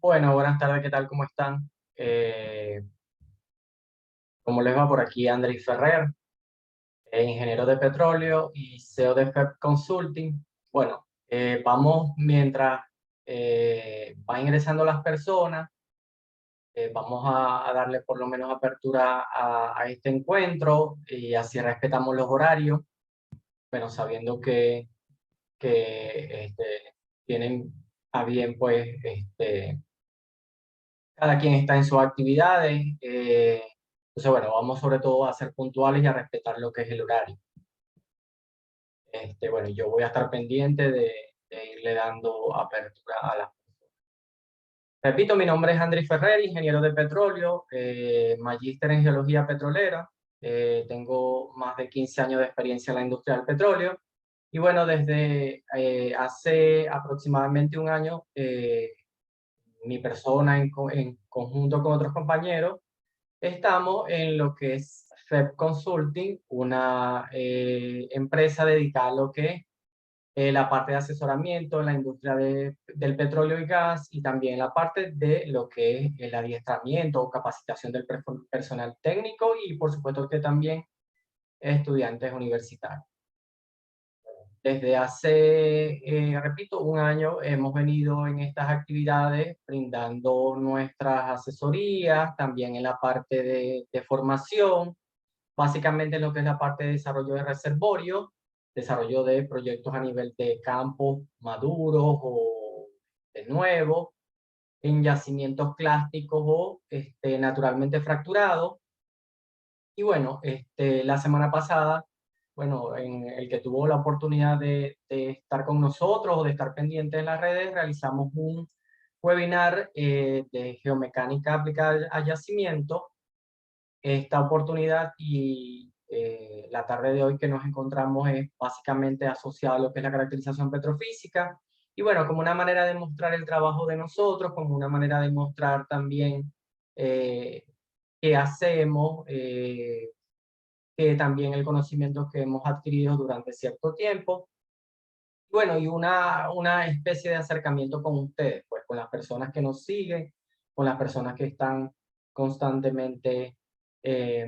Bueno, buenas tardes, ¿qué tal? ¿Cómo están? Eh, ¿Cómo les va por aquí? Andrés Ferrer, ingeniero de petróleo y CEO de FEB Consulting. Bueno, vamos mientras van ingresando las personas, vamos a darle por lo menos apertura a este encuentro y así respetamos los horarios, bueno, sabiendo que tienen a bien, pues, cada quien está en sus actividades. Entonces, bueno, vamos sobre todo a ser puntuales y a respetar lo que es el horario. Bueno, yo voy a estar pendiente de irle dando apertura a las. Repito, mi nombre es Andrés Ferrer, ingeniero de petróleo, magíster en geología petrolera. Tengo más de 15 años de experiencia en la industria del petróleo. Y bueno, desde hace aproximadamente un año, mi persona en conjunto con otros compañeros, estamos en lo que es FEB Consulting, una empresa dedicada a lo que es la parte de asesoramiento en la industria del petróleo y gas y también la parte de lo que es el adiestramiento o capacitación del personal técnico y por supuesto que también estudiantes universitarios. Desde hace, repito, un año hemos venido en estas actividades brindando nuestras asesorías, también en la parte de formación, básicamente en lo que es la parte de desarrollo de reservorios, desarrollo de proyectos a nivel de campos maduros o de nuevos, en yacimientos clásticos o naturalmente fracturados. Y bueno, la semana pasada, bueno, en el que tuvo la oportunidad de estar con nosotros o de estar pendiente en las redes, realizamos un webinar de geomecánica aplicada a yacimiento. Esta oportunidad y la tarde de hoy que nos encontramos es básicamente asociada a lo que es la caracterización petrofísica. Y bueno, como una manera de mostrar el trabajo de nosotros, como una manera de mostrar también eh, qué hacemos, que también el conocimiento que hemos adquirido durante cierto tiempo. Bueno, y una especie de acercamiento con ustedes, pues con las personas que nos siguen, con las personas que están constantemente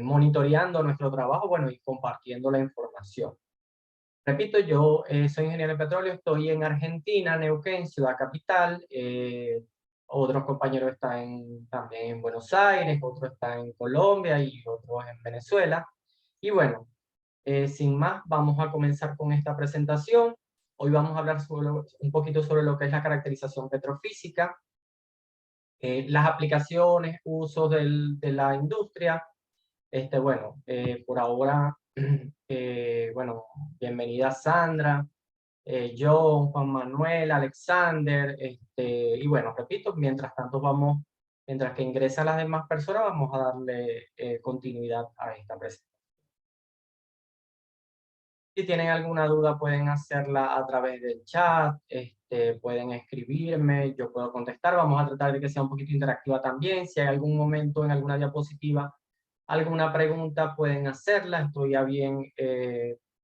monitoreando nuestro trabajo, bueno, y compartiendo la información. Repito, yo soy ingeniero de petróleo, estoy en Argentina, Neuquén, ciudad capital. Otros compañeros están también en Buenos Aires, otros están en Colombia y otros en Venezuela. Y bueno, sin más, vamos a comenzar con esta presentación. Hoy vamos a hablar un poquito sobre lo que es la caracterización petrofísica, las aplicaciones, usos de la industria. Bueno, por ahora, bueno, bienvenida Sandra, John, Juan Manuel, Alexander, y bueno, repito, mientras tanto mientras que ingresan las demás personas, vamos a darle continuidad a esta presentación. Si tienen alguna duda pueden hacerla a través del chat, pueden escribirme, yo puedo contestar. Vamos a tratar de que sea un poquito interactiva también. Si hay algún momento en alguna diapositiva, alguna pregunta, pueden hacerla. Estoy a bien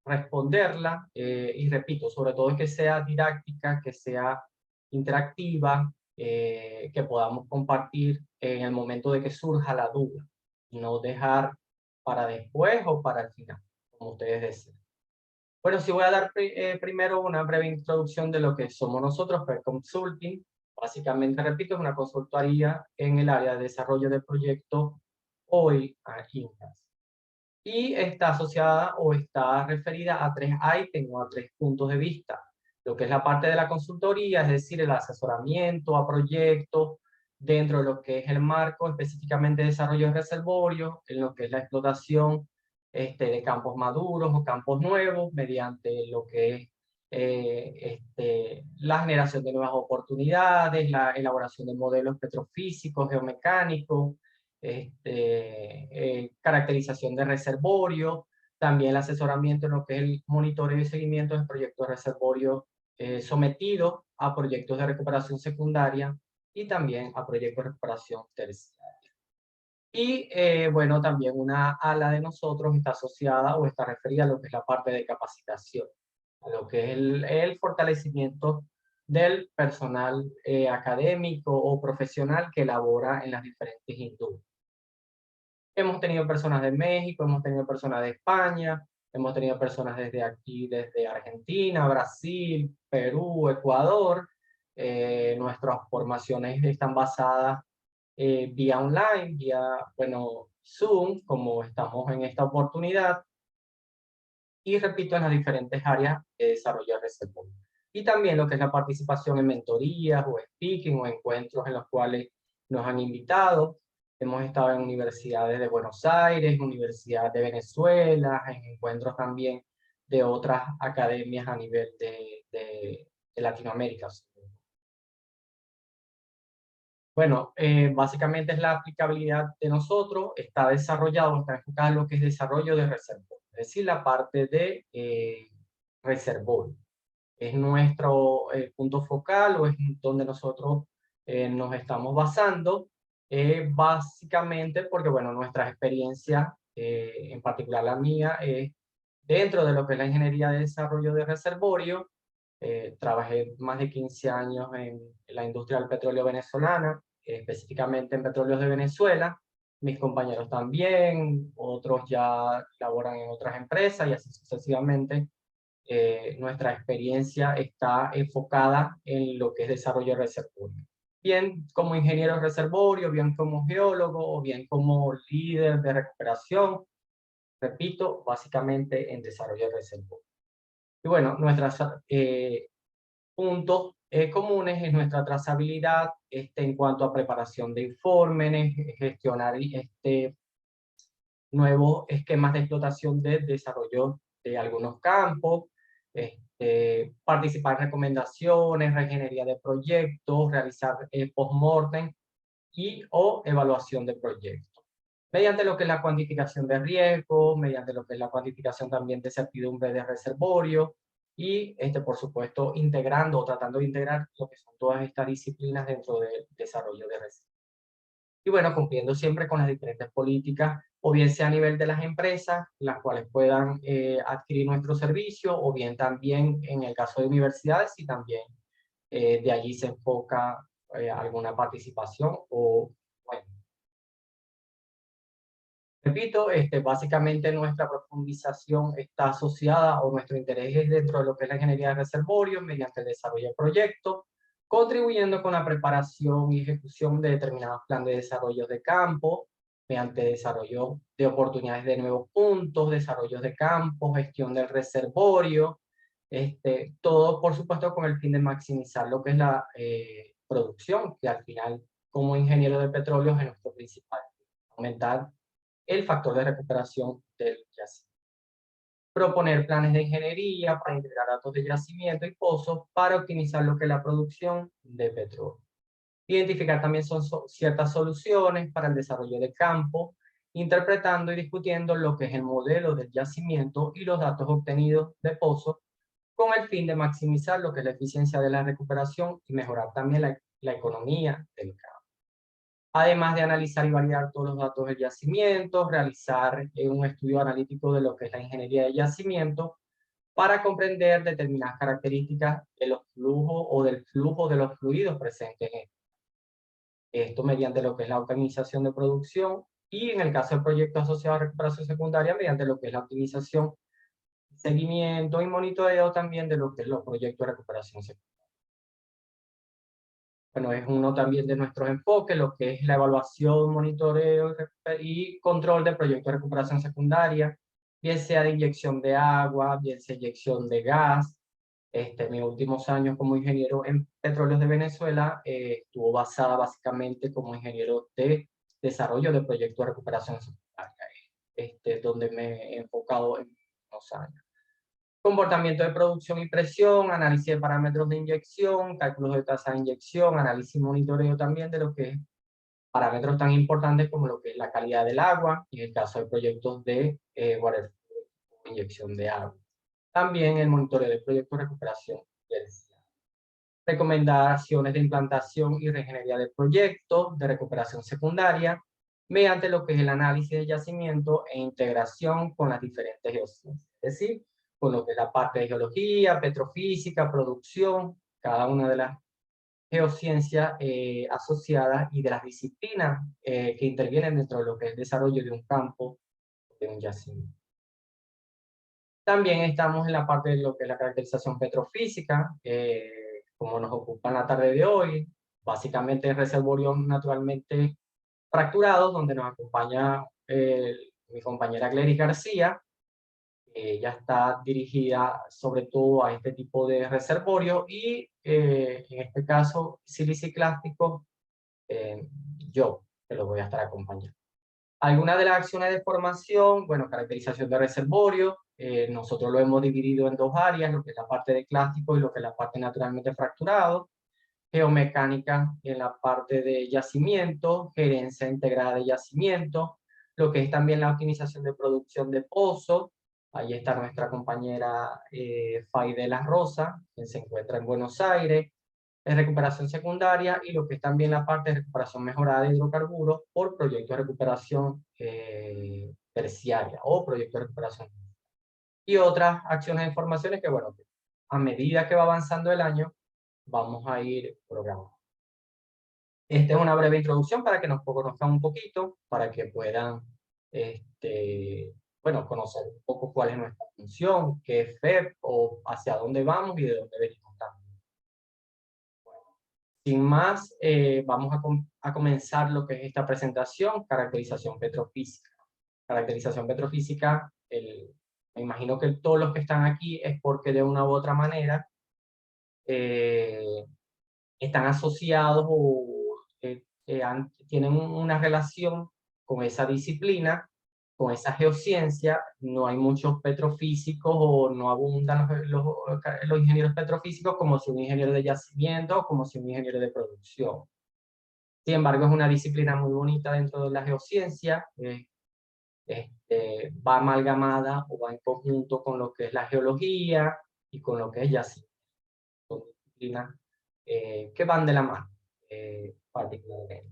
responderla. Y repito, sobre todo es que sea didáctica, que sea interactiva, que podamos compartir en el momento de que surja la duda. Y no dejar para después o para el final, como ustedes deseen. Bueno, sí voy a dar primero una breve introducción de lo que somos nosotros, Fair Consulting. Básicamente, repito, es una consultoría en el área de desarrollo de proyectos hoy a INCAS. Y está asociada o está referida a tres ítems o a tres puntos de vista. Lo que es la parte de la consultoría, es decir, el asesoramiento a proyectos dentro de lo que es el marco, específicamente desarrollo de reservorios, en lo que es la explotación de campos maduros o campos nuevos, mediante lo que es la generación de nuevas oportunidades, la elaboración de modelos petrofísicos, geomecánicos, caracterización de reservorios, también el asesoramiento en lo que es el monitoreo y seguimiento de proyectos de reservorios sometidos a proyectos de recuperación secundaria y también a proyectos de recuperación terciaria. Y bueno, también una ala de nosotros está asociada o está referida a lo que es la parte de capacitación, a lo que es el fortalecimiento del personal académico o profesional que labora en las diferentes industrias. Hemos tenido personas de México, hemos tenido personas de España, hemos tenido personas desde aquí, desde Argentina, Brasil, Perú, Ecuador. Nuestras formaciones están basadas vía online, vía, bueno, Zoom, como estamos en esta oportunidad, y repito, en las diferentes áreas de desarrollo de reservorio. Y también lo que es la participación en mentorías o speaking o encuentros en los cuales nos han invitado. Hemos estado en universidades de Buenos Aires, Universidad de Venezuela, en encuentros también de otras academias a nivel de Latinoamérica. Bueno, básicamente es la aplicabilidad de nosotros, está desarrollado, está enfocado en lo que es desarrollo de reservorio, es decir, la parte de reservorio. Es nuestro punto focal o es donde nosotros nos estamos basando, básicamente porque, bueno, nuestra experiencia, en particular la mía, es dentro de lo que es la ingeniería de desarrollo de reservorio. Trabajé más de 15 años en la industria del petróleo venezolana, específicamente en Petróleos de Venezuela. Mis compañeros también, otros ya laboran en otras empresas y así sucesivamente. Nuestra experiencia está enfocada en lo que es desarrollo de reservorio. Bien como ingeniero de reservorio, bien como geólogo, o bien como líder de recuperación, repito, básicamente en desarrollo de reservorio. Y bueno, nuestros puntos comunes es nuestra trazabilidad en cuanto a preparación de informes, gestionar nuevos esquemas de explotación de desarrollo de algunos campos, participar en recomendaciones, regenería de proyectos, realizar post-mortem y o evaluación de proyectos. Mediante lo que es la cuantificación de riesgos, mediante lo que es la cuantificación también de certidumbre de reservorio y, por supuesto, integrando o tratando de integrar lo que son todas estas disciplinas dentro del desarrollo de reservorio. Y bueno, cumpliendo siempre con las diferentes políticas, o bien sea a nivel de las empresas, las cuales puedan adquirir nuestro servicio, o bien también en el caso de universidades, y también de allí se enfoca alguna participación o, bueno, repito, básicamente nuestra profundización está asociada o nuestro interés es dentro de lo que es la ingeniería de reservorios mediante el desarrollo de proyectos, contribuyendo con la preparación y ejecución de determinados planes de desarrollo de campo, mediante desarrollo de oportunidades de nuevos puntos, desarrollo de campo, gestión del reservorio, todo por supuesto con el fin de maximizar lo que es la producción, que al final como ingeniero de petróleo es nuestro principal, aumentar el factor de recuperación del yacimiento. Proponer planes de ingeniería para integrar datos de yacimiento y pozos para optimizar lo que es la producción de petróleo. Identificar también ciertas soluciones para el desarrollo de campo, interpretando y discutiendo lo que es el modelo del yacimiento y los datos obtenidos de pozos con el fin de maximizar lo que es la eficiencia de la recuperación y mejorar también la economía del campo. Además de analizar y validar todos los datos del yacimiento, realizar un estudio analítico de lo que es la ingeniería de yacimiento para comprender determinadas características de los flujos o del flujo de los fluidos presentes en esto mediante lo que es la optimización de producción y en el caso de proyectos asociados a recuperación secundaria mediante lo que es la optimización, seguimiento y monitoreo también de lo que es los proyectos de recuperación secundaria. Bueno, es uno también de nuestros enfoques, lo que es la evaluación, monitoreo y control de proyectos de recuperación secundaria, bien sea de inyección de agua, bien sea inyección de gas. Mis últimos años como ingeniero en Petróleos de Venezuela estuvo basada básicamente como ingeniero de desarrollo de proyectos de recuperación secundaria, donde me he enfocado en unos años. comportamiento de producción y presión, análisis de parámetros de inyección, cálculos de tasa de inyección, análisis y monitoreo también de lo que es parámetros tan importantes como lo que es la calidad del agua, y en el caso de proyectos de water inyección de agua. También el monitoreo de proyectos de recuperación terciaria. Recomendaciones de implantación y reingeniería de proyectos de recuperación secundaria, mediante lo que es el análisis de yacimiento e integración con las diferentes geociencias. Es decir, con lo que es la parte de geología, petrofísica, producción, cada una de las geociencias asociadas y de las disciplinas que intervienen dentro de lo que es el desarrollo de un campo, de un yacimiento. También estamos en la parte de lo que es la caracterización petrofísica, como nos ocupa en la tarde de hoy, básicamente reservorios naturalmente fracturados, donde nos acompaña mi compañera Glery García. Ella está dirigida sobre todo a este tipo de reservorio y en este caso siliciclástico, yo que lo voy a estar acompañando. Algunas de las acciones de formación, bueno, caracterización de reservorio, nosotros lo hemos dividido en dos áreas, lo que es la parte de clásico y lo que es la parte naturalmente fracturado, geomecánica en la parte de yacimiento, gerencia integrada de yacimiento, lo que es también la optimización de producción de pozos. Ahí está nuestra compañera Faidela Rosa, quien se encuentra en Buenos Aires, en recuperación secundaria y lo que es también la parte de recuperación mejorada de hidrocarburos por proyecto de recuperación terciaria o proyecto de recuperación. Y otras acciones de formaciones que, bueno, a medida que va avanzando el año, vamos a ir programando. Esta es una breve introducción para que nos conozcan un poquito, para que puedan, bueno, conocer un poco cuál es nuestra función, qué es FEP o hacia dónde vamos y de dónde venimos también. Sin más, vamos a comenzar lo que es esta presentación, caracterización petrofísica. Caracterización petrofísica, me imagino que todos los que están aquí es porque de una u otra manera están asociados o tienen una relación con esa disciplina, con esa geociencia. No hay muchos petrofísicos o no abundan los ingenieros petrofísicos como si un ingeniero de yacimiento o como si un ingeniero de producción. Sin embargo, es una disciplina muy bonita dentro de la geociencia, va amalgamada o va en conjunto con lo que es la geología y con lo que es yacimiento. Son disciplinas que van de la mano, particularmente.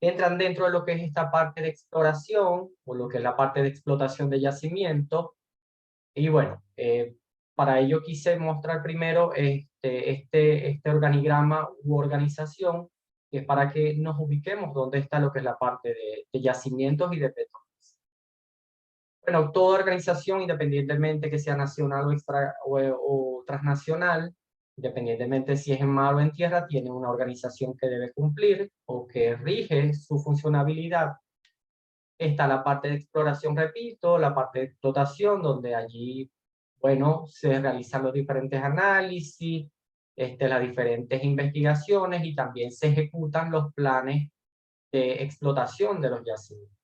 Entran dentro de lo que es esta parte de exploración o lo que es la parte de explotación de yacimiento. Y bueno, para ello quise mostrar primero este organigrama u organización, que es para que nos ubiquemos dónde está lo que es la parte de yacimientos y de petróleos. Bueno, toda organización, independientemente que sea nacional o transnacional, independientemente si es en mar o en tierra, tiene una organización que debe cumplir o que rige su funcionabilidad. Está la parte de exploración, repito, la parte de explotación, donde allí, bueno, se realizan los diferentes análisis, las diferentes investigaciones y también se ejecutan los planes de explotación de los yacimientos.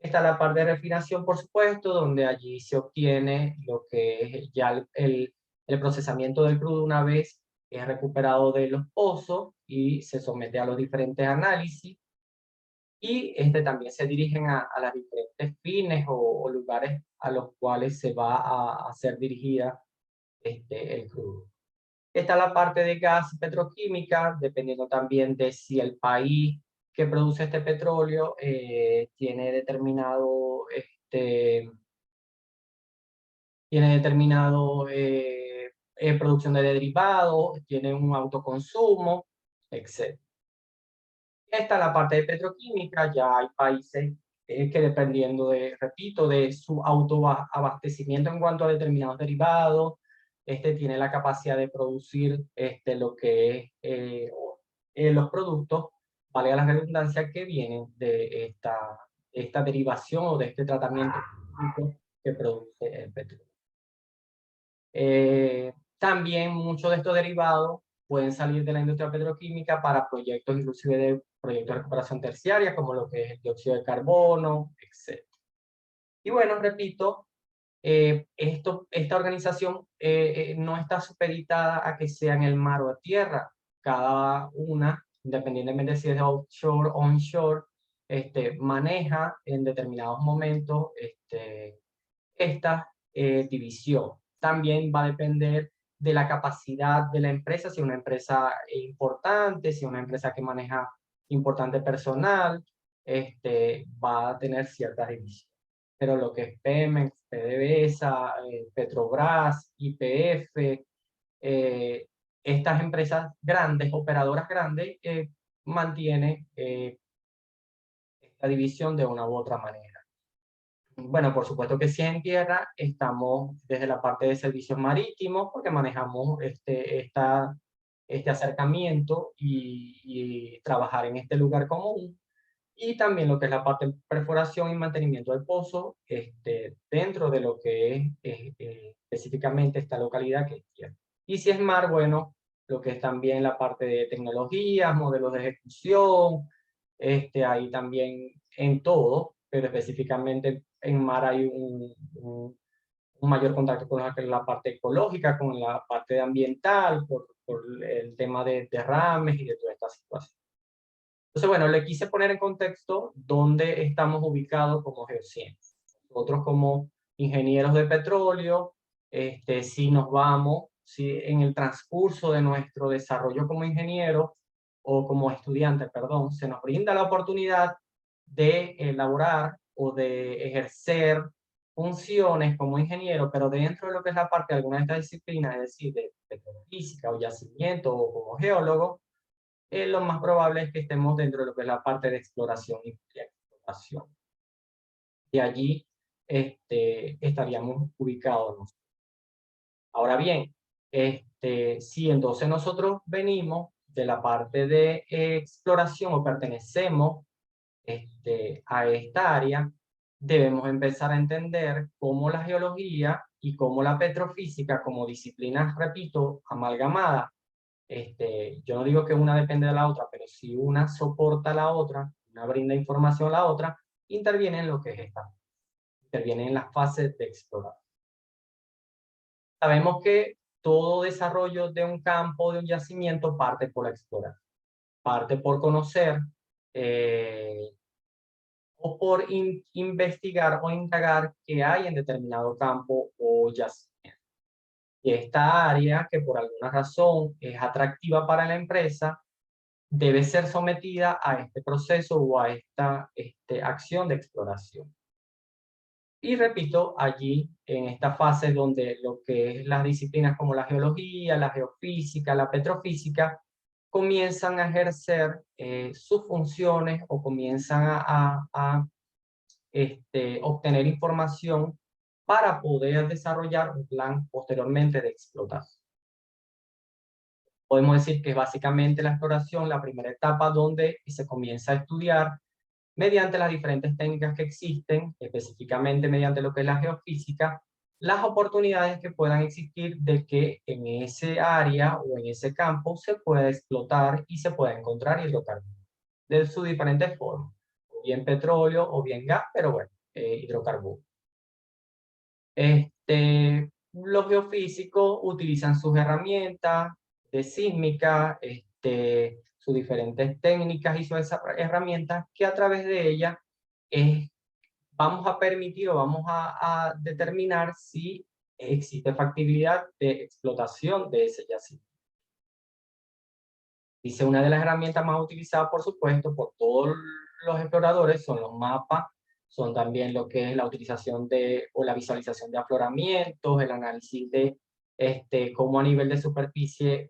Está la parte de refinación, por supuesto, donde allí se obtiene lo que es ya el procesamiento del crudo una vez es recuperado de los pozos y se somete a los diferentes análisis. Y también se dirigen a las diferentes fines o lugares a los cuales se va a hacer dirigida el crudo. Está la parte de gas y petroquímica, dependiendo también de si el país que produce este petróleo tiene determinado, producción de derivados, tiene un autoconsumo, etc. Está la parte de petroquímica, ya hay países que dependiendo repito, de su autoabastecimiento en cuanto a determinados derivados, tiene la capacidad de producir lo que es los productos, valga la redundancia, que vienen de esta derivación o de este tratamiento que produce el petróleo. También muchos de estos derivados pueden salir de la industria petroquímica para proyectos, inclusive de proyectos de recuperación terciaria, como lo que es el dióxido de carbono, etc. Y bueno, repito, Esta organización no está supeditada a que sea en el mar o a tierra. Cada una, independientemente si es offshore o onshore, maneja en determinados momentos esta división. También va a depender de la capacidad de la empresa, si es una empresa importante, si es una empresa que maneja importante personal, va a tener ciertas divisiones. Pero lo que es Pemex, PDVSA, Petrobras, YPF, estas empresas grandes, operadoras grandes, mantienen esta división de una u otra manera. Bueno, por supuesto que si en tierra estamos desde la parte de servicios marítimos, porque manejamos este acercamiento y trabajar en este lugar común. Y también lo que es la parte de perforación y mantenimiento del pozo, dentro de lo que es específicamente esta localidad que es tierra. Y si es mar, bueno, lo que es también la parte de tecnologías, modelos de ejecución, ahí también en todo, pero específicamente en mar hay un mayor contacto con la parte ecológica, con la parte ambiental, por el tema de derrames y de toda esta situación. Entonces, bueno, le quise poner en contexto dónde estamos ubicados como geociencias. Nosotros como ingenieros de petróleo, si nos vamos, si en el transcurso de nuestro desarrollo como ingeniero o como estudiante, perdón, se nos brinda la oportunidad de elaborar o de ejercer funciones como ingeniero, pero dentro de lo que es la parte de alguna de estas disciplinas, es decir, de petrofísica o yacimiento o como geólogo, lo más probable es que estemos dentro de lo que es la parte de exploración y explotación. Y allí estaríamos ubicados. Ahora bien, si entonces nosotros venimos de la parte de exploración o pertenecemos a esta área, debemos empezar a entender cómo la geología y cómo la petrofísica, como disciplinas, repito, amalgamadas, yo no digo que una depende de la otra, pero si una soporta a la otra, una brinda información a la otra, interviene en lo que es esta, interviene en las fases de explorar. Sabemos que todo desarrollo de un campo, de un yacimiento, parte por explorar, parte por conocer, o por investigar o indagar qué hay en determinado campo o yacimiento. Y esta área, que por alguna razón es atractiva para la empresa, debe ser sometida a este proceso o a esta acción de exploración. Y repito, allí en esta fase donde lo que es las disciplinas como la geología, la geofísica, la petrofísica, comienzan a ejercer sus funciones o comienzan a obtener información para poder desarrollar un plan posteriormente de explotación. Podemos decir que es básicamente la exploración, la primera etapa donde se comienza a estudiar mediante las diferentes técnicas que existen, específicamente mediante lo que es la geofísica, las oportunidades que puedan existir de que en ese área o en ese campo se pueda explotar y se pueda encontrar hidrocarburos de sus diferentes formas, o bien petróleo o bien gas, pero bueno, hidrocarburos. Los geofísicos utilizan sus herramientas de sísmica, sus diferentes técnicas y sus herramientas que a través de ellas vamos a permitir o vamos a determinar si existe factibilidad de explotación de ese yacimiento. Dice, una de las herramientas más utilizadas, por supuesto, por todos los exploradores son los mapas, son también lo que es la utilización o la visualización de afloramientos, el análisis de cómo a nivel de superficie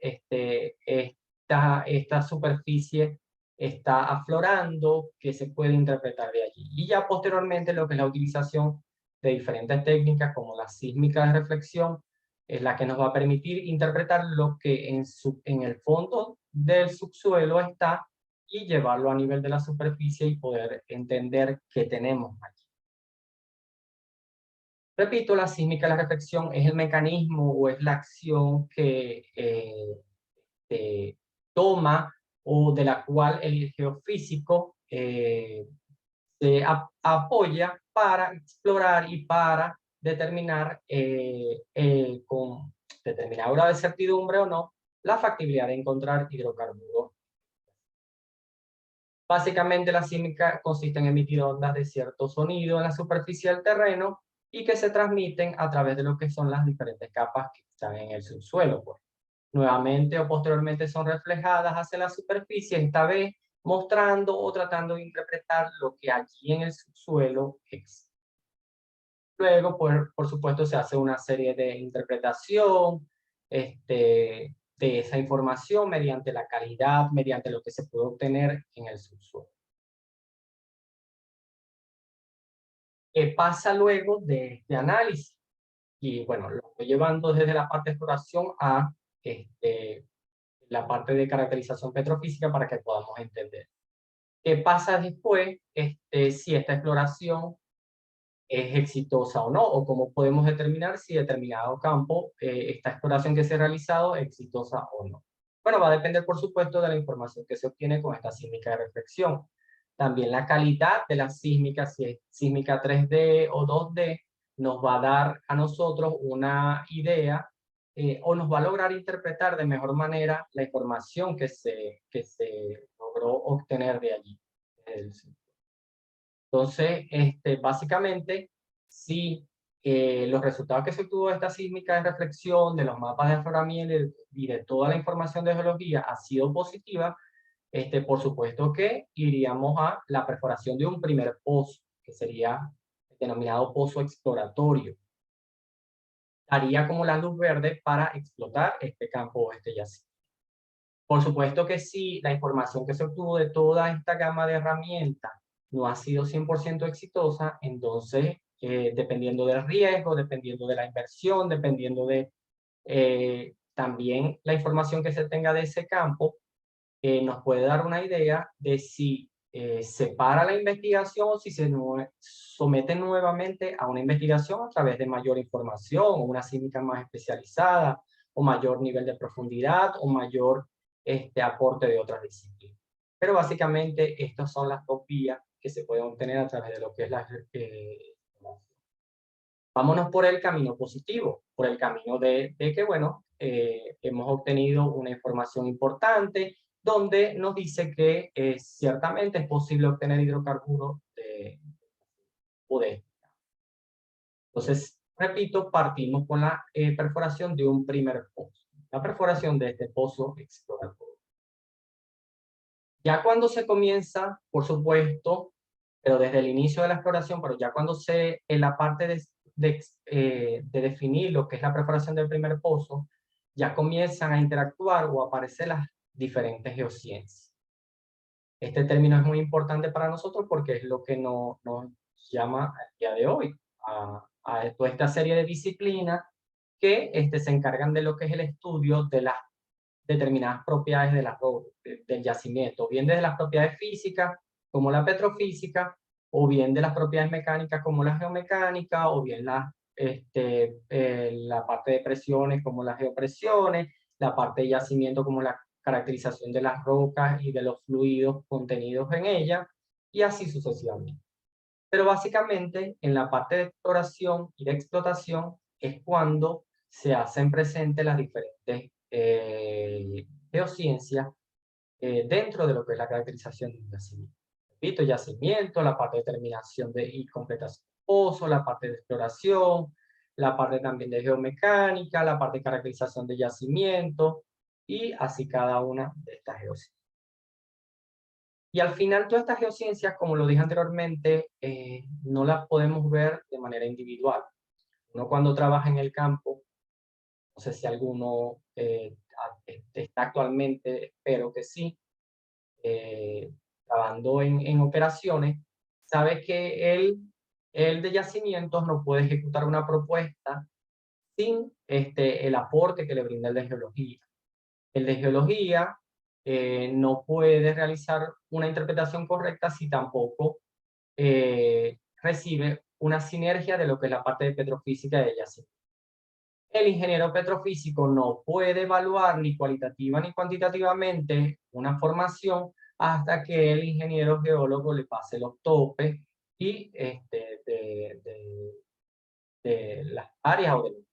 esta superficie está aflorando, que se puede interpretar de allí. Y ya posteriormente lo que es la utilización de diferentes técnicas como la sísmica de reflexión, es la que nos va a permitir interpretar lo que en el fondo del subsuelo está y llevarlo a nivel de la superficie y poder entender qué tenemos aquí. Repito, la sísmica de la reflexión es el mecanismo o es la acción que toma o de la cual el geofísico se apoya para explorar y para determinar con determinado grado de certidumbre o no la factibilidad de encontrar hidrocarburos. Básicamente la sísmica consiste en emitir ondas de cierto sonido en la superficie del terreno y que se transmiten a través de lo que son las diferentes capas que están en el subsuelo, pues. Nuevamente o posteriormente son reflejadas hacia la superficie, esta vez mostrando o tratando de interpretar lo que allí en el subsuelo existe. Luego, por supuesto, se hace una serie de interpretación de esa información mediante la calidad, mediante lo que se puede obtener en el subsuelo. ¿Qué pasa luego de este análisis? Y bueno, lo estoy llevando desde la parte de exploración a la parte de caracterización petrofísica para que podamos entender. ¿Qué pasa después si esta exploración es exitosa o no? O cómo podemos determinar si determinado campo, esta exploración que se ha realizado, es exitosa o no. Bueno, va a depender, por supuesto, de la información que se obtiene con esta sísmica de reflexión. También la calidad de la sísmica, si es sísmica 3D o 2D, nos va a dar a nosotros una idea o nos va a lograr interpretar de mejor manera la información que se logró obtener de allí. Entonces, básicamente, si los resultados que se obtuvo de esta sísmica de reflexión, de los mapas de afloramiento y de toda la información de geología ha sido positiva, por supuesto que iríamos a la perforación de un primer pozo, que sería el denominado pozo exploratorio. Daría como la luz verde para explotar este campo o este yacimiento. Por supuesto que si la información que se obtuvo de toda esta gama de herramientas no ha sido 100% exitosa, entonces, dependiendo del riesgo, dependiendo de la inversión, dependiendo de también la información que se tenga de ese campo, nos puede dar una idea de si se para la investigación o si se somete nuevamente a una investigación a través de mayor información o una sísmica más especializada o mayor nivel de profundidad o mayor aporte de otras disciplinas. Pero básicamente estas son las dos vías que se pueden obtener a través de lo que es la vámonos por el camino positivo, por el camino de que, bueno, hemos obtenido una información importante donde nos dice que ciertamente es posible obtener hidrocarburos de. Entonces, repito, partimos con la perforación de un primer pozo, la perforación de este pozo exploratorio. Ya cuando se comienza, por supuesto, pero desde el inicio de la exploración, pero ya cuando en la parte de definir lo que es la perforación del primer pozo, ya comienzan a interactuar o a aparecer las diferentes geociencias. Este término es muy importante para nosotros porque es lo que nos llama al día de hoy a toda esta serie de disciplinas que se encargan de lo que es el estudio de las determinadas propiedades del yacimiento, bien desde las propiedades físicas, como la petrofísica, o bien de las propiedades mecánicas, como la geomecánica, o bien la parte de presiones, como las geopresiones, la parte de yacimiento, como la caracterización de las rocas y de los fluidos contenidos en ellas, y así sucesivamente. Pero básicamente, en la parte de exploración y de explotación es cuando se hacen presentes las diferentes geociencias dentro de lo que es la caracterización de un yacimiento. Repito, yacimiento, la parte de determinación y completación de pozo, la parte de exploración, la parte también de geomecánica, la parte de caracterización de yacimiento, y así cada una de estas geociencias. Y al final todas estas geociencias, como lo dije anteriormente, no las podemos ver de manera individual. Uno cuando trabaja en el campo, no sé si alguno está actualmente, espero que sí, trabajando en operaciones, sabe que el de yacimientos no puede ejecutar una propuesta sin el aporte que le brinda el de geología. El de geología no puede realizar una interpretación correcta si tampoco recibe una sinergia de lo que es la parte de petrofísica de yacimiento. El ingeniero petrofísico no puede evaluar ni cualitativa ni cuantitativamente una formación hasta que el ingeniero geólogo le pase los topes y de las áreas o del...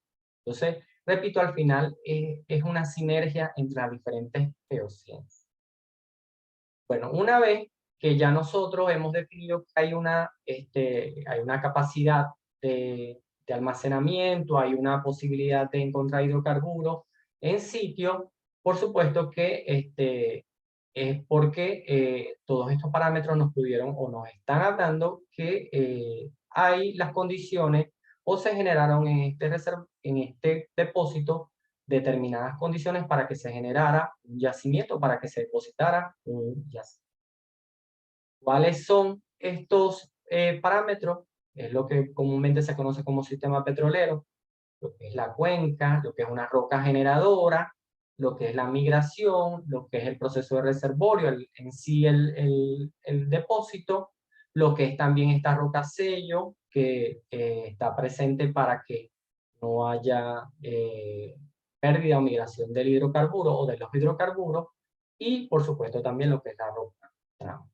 Entonces, repito, al final es una sinergia entre las diferentes geociencias. Bueno, una vez que ya nosotros hemos definido que hay una capacidad de almacenamiento, hay una posibilidad de encontrar hidrocarburos en sitio, por supuesto que es porque todos estos parámetros nos pudieron o nos están hablando que hay las condiciones o se generaron en este depósito determinadas condiciones para que se generara un yacimiento, para que se depositara un yacimiento. ¿Cuáles son estos parámetros? Es lo que comúnmente se conoce como sistema petrolero, lo que es la cuenca, lo que es una roca generadora, lo que es la migración, lo que es el proceso de reservorio, en sí el depósito, lo que es también esta roca sello que está presente para que no haya pérdida o migración del hidrocarburo o de los hidrocarburos, y por supuesto también lo que es la roca trampa.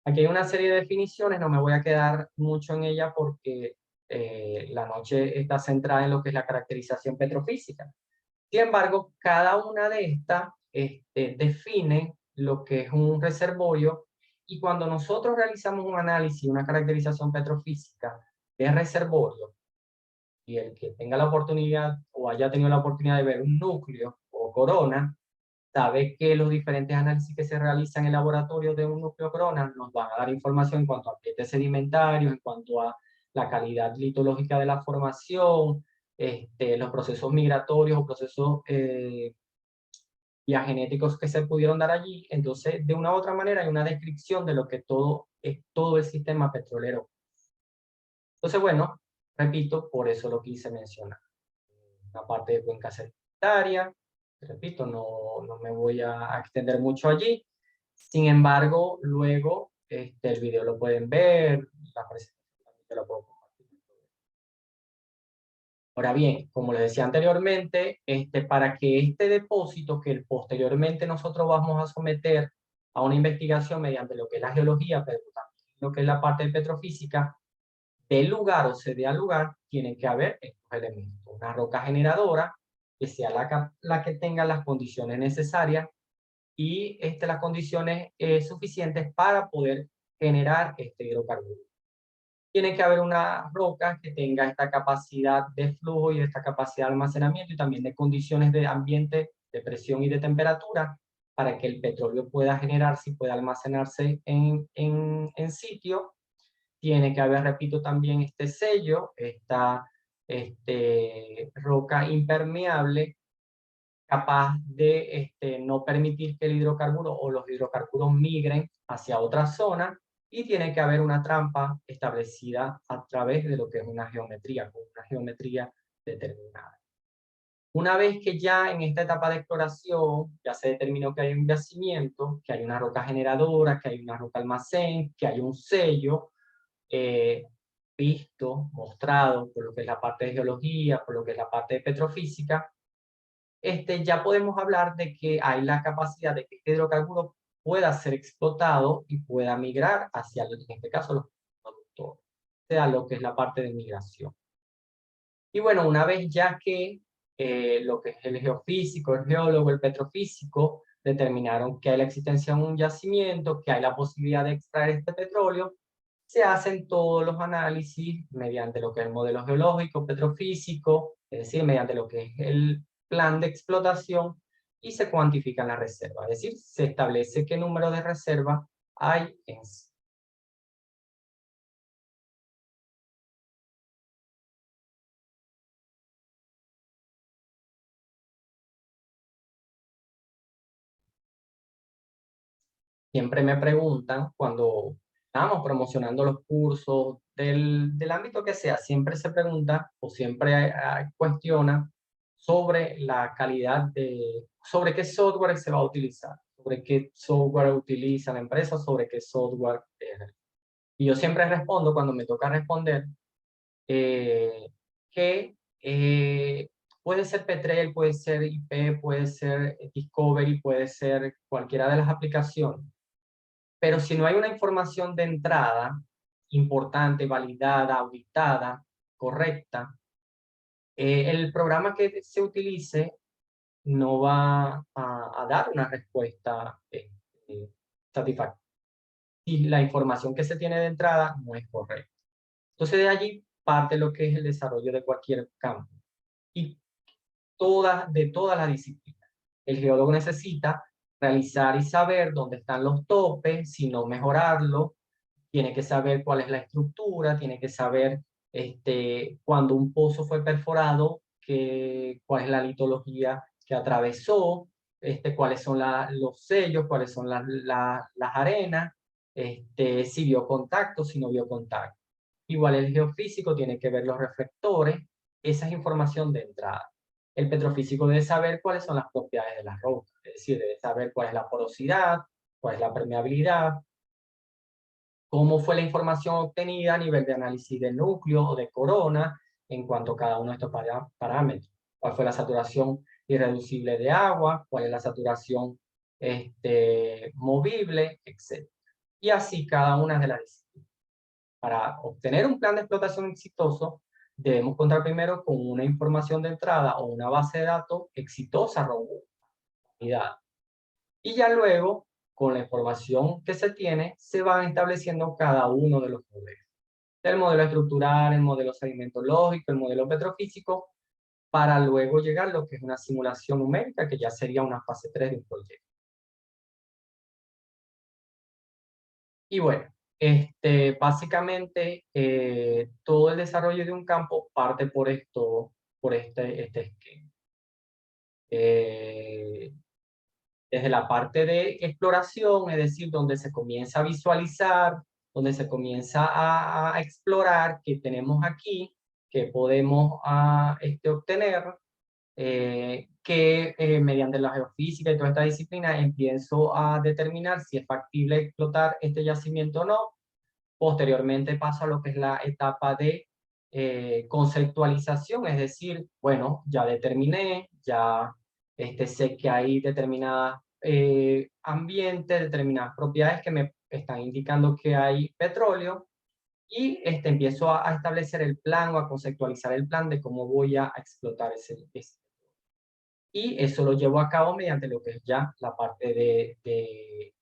Aquí hay una serie de definiciones, no me voy a quedar mucho en ella porque la noche está centrada en lo que es la caracterización petrofísica. Sin embargo, cada una de estas define lo que es un reservorio, y cuando nosotros realizamos un análisis, una caracterización petrofísica de reservorio, y el que tenga la oportunidad o haya tenido la oportunidad de ver un núcleo o corona, sabe que los diferentes análisis que se realizan en el laboratorio de un núcleo corona nos van a dar información en cuanto a ambientes sedimentarios, en cuanto a la calidad litológica de la formación, los procesos migratorios o procesos diagenéticos que se pudieron dar allí. Entonces, de una u otra manera, hay una descripción de lo que es todo el sistema petrolero. Entonces, bueno, repito, por eso lo quise mencionar. Una parte de cuenca sedimentaria, repito, no me voy a extender mucho allí. Sin embargo, luego el video lo pueden ver, la presentación también te la puedo compartir. Ahora bien, como les decía anteriormente, para que este depósito que posteriormente nosotros vamos a someter a una investigación mediante lo que es la geología, pero también lo que es la parte de petrofísica, del lugar o se dé al lugar, tienen que haber estos elementos. Una roca generadora que sea la que tenga las condiciones necesarias y las condiciones suficientes para poder generar este hidrocarburo. Tiene que haber una roca que tenga esta capacidad de flujo y esta capacidad de almacenamiento y también de condiciones de ambiente, de presión y de temperatura para que el petróleo pueda generarse y pueda almacenarse en sitio. Tiene que haber, repito, también este sello, esta roca impermeable capaz de no permitir que el hidrocarburo o los hidrocarburos migren hacia otra zona, y tiene que haber una trampa establecida a través de lo que es una geometría, con una geometría determinada. Una vez que ya en esta etapa de exploración ya se determinó que hay un yacimiento, que hay una roca generadora, que hay una roca almacén, que hay un sello, visto, mostrado por lo que es la parte de geología, por lo que es la parte de petrofísica, ya podemos hablar de que hay la capacidad de que este hidrocarburo pueda ser explotado y pueda migrar hacia, en este caso, los productores, o sea, lo que es la parte de migración. Y bueno, una vez ya que lo que es el geofísico, el geólogo, el petrofísico, determinaron que hay la existencia de un yacimiento, que hay la posibilidad de extraer este petróleo, se hacen todos los análisis mediante lo que es el modelo geológico, petrofísico, es decir, mediante lo que es el plan de explotación, y se cuantifican las reservas, es decir, se establece qué número de reservas hay en sí. Siempre me preguntan cuando estamos promocionando los cursos del ámbito que sea, siempre se pregunta o siempre cuestiona sobre la calidad sobre qué software se va a utilizar, sobre qué software utiliza la empresa, sobre qué software. Y yo siempre respondo cuando me toca responder que puede ser Petrel, puede ser IP, puede ser Discovery, puede ser cualquiera de las aplicaciones. Pero si no hay una información de entrada importante, validada, auditada, correcta, el programa que se utilice no va a dar una respuesta satisfactoria. Y la información que se tiene de entrada no es correcta. Entonces de allí parte lo que es el desarrollo de cualquier campo y de todas las disciplinas. El geólogo necesita realizar y saber dónde están los topes, si no mejorarlo, tiene que saber cuál es la estructura, tiene que saber cuando un pozo fue perforado, cuál es la litología que atravesó, cuáles son los sellos, cuáles son las arenas, si vio contacto, si no vio contacto. Igual el geofísico tiene que ver los reflectores, esa es información de entrada. El petrofísico debe saber cuáles son las propiedades de las rocas, es decir, debe saber cuál es la porosidad, cuál es la permeabilidad, cómo fue la información obtenida a nivel de análisis de núcleo o de corona en cuanto a cada uno de estos parámetros. Cuál fue la saturación irreducible de agua, cuál es la saturación movible, etc. Y así cada una de las disciplinas. Para obtener un plan de explotación exitoso, debemos contar primero con una información de entrada o una base de datos exitosa, robusta. Y ya luego, con la información que se tiene, se van estableciendo cada uno de los modelos. El modelo estructural, el modelo sedimentológico, el modelo petrofísico, para luego llegar a lo que es una simulación numérica, que ya sería una fase 3 de un proyecto. Y bueno, básicamente todo el desarrollo de un campo parte por este esquema. Desde la parte de exploración, es decir, donde se comienza a visualizar, donde se comienza a explorar qué tenemos aquí, qué podemos obtener, que mediante la geofísica y toda esta disciplina empiezo a determinar si es factible explotar este yacimiento o no. Posteriormente paso a lo que es la etapa de conceptualización, es decir, bueno, ya determiné, ya sé que hay determinadas ambientes, determinadas propiedades que me están indicando que hay petróleo y empiezo a establecer el plan o a conceptualizar el plan de cómo voy a explotar ese. Y eso lo llevo a cabo mediante lo que es ya la parte de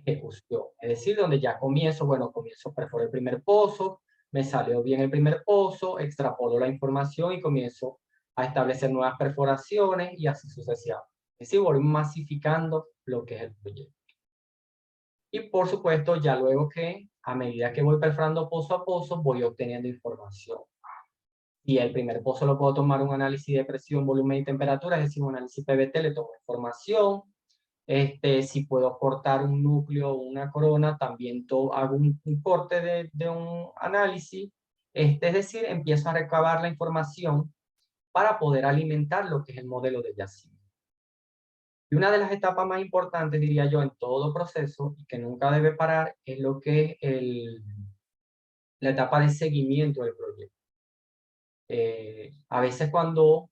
ejecución. Es decir, donde ya comienzo, bueno, perforar el primer pozo, me salió bien el primer pozo, extrapolo la información y comienzo a establecer nuevas perforaciones y así sucesivamente. Es decir, voy masificando lo que es el proyecto. Y por supuesto, ya luego que a medida que voy perforando pozo a pozo, voy obteniendo información. Y el primer pozo lo puedo tomar un análisis de presión, volumen y temperatura, es decir, un análisis PVT, le tomo información. Si puedo cortar un núcleo o una corona, también hago un corte de un análisis. Es decir, empiezo a recabar la información para poder alimentar lo que es el modelo de yacimiento. Y una de las etapas más importantes, diría yo, en todo proceso, y que nunca debe parar, es lo que es la etapa de seguimiento del proyecto. A veces cuando,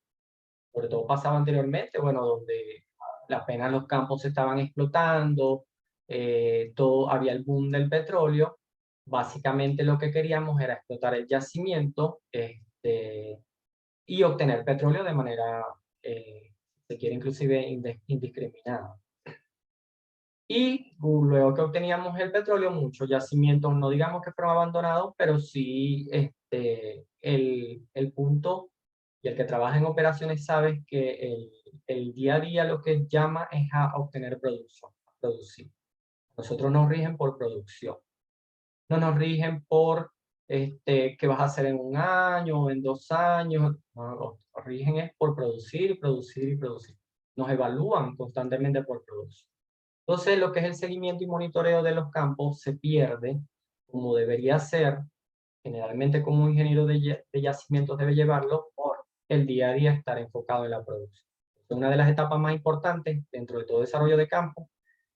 sobre todo pasaba anteriormente, bueno, donde apenas los campos se estaban explotando, había el boom del petróleo, básicamente lo que queríamos era explotar el yacimiento y obtener petróleo de manera, se quiere inclusive indiscriminada. Y luego que obteníamos el petróleo, muchos yacimientos, no digamos que fueron abandonados, pero sí el punto, y el que trabaja en operaciones sabe que el día a día lo que llama es a obtener producción, a producir. Nosotros nos rigen por producción. No nos rigen por qué vas a hacer en un año o en 2 años. No, nos rigen es por producir, producir y producir. Nos evalúan constantemente por producción. Entonces, lo que es el seguimiento y monitoreo de los campos se pierde, como debería ser, generalmente como un ingeniero de yacimientos debe llevarlo, por el día a día estar enfocado en la producción. Una de las etapas más importantes dentro de todo desarrollo de campo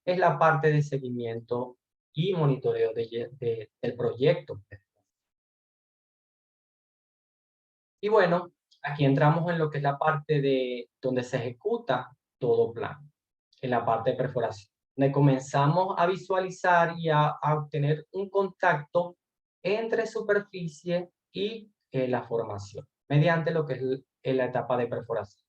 es la parte de seguimiento y monitoreo del proyecto. Y bueno, aquí entramos en lo que es la parte de donde se ejecuta todo plan, en la parte de perforación, donde comenzamos a visualizar y a obtener un contacto entre superficie y la formación, mediante lo que es la etapa de perforación.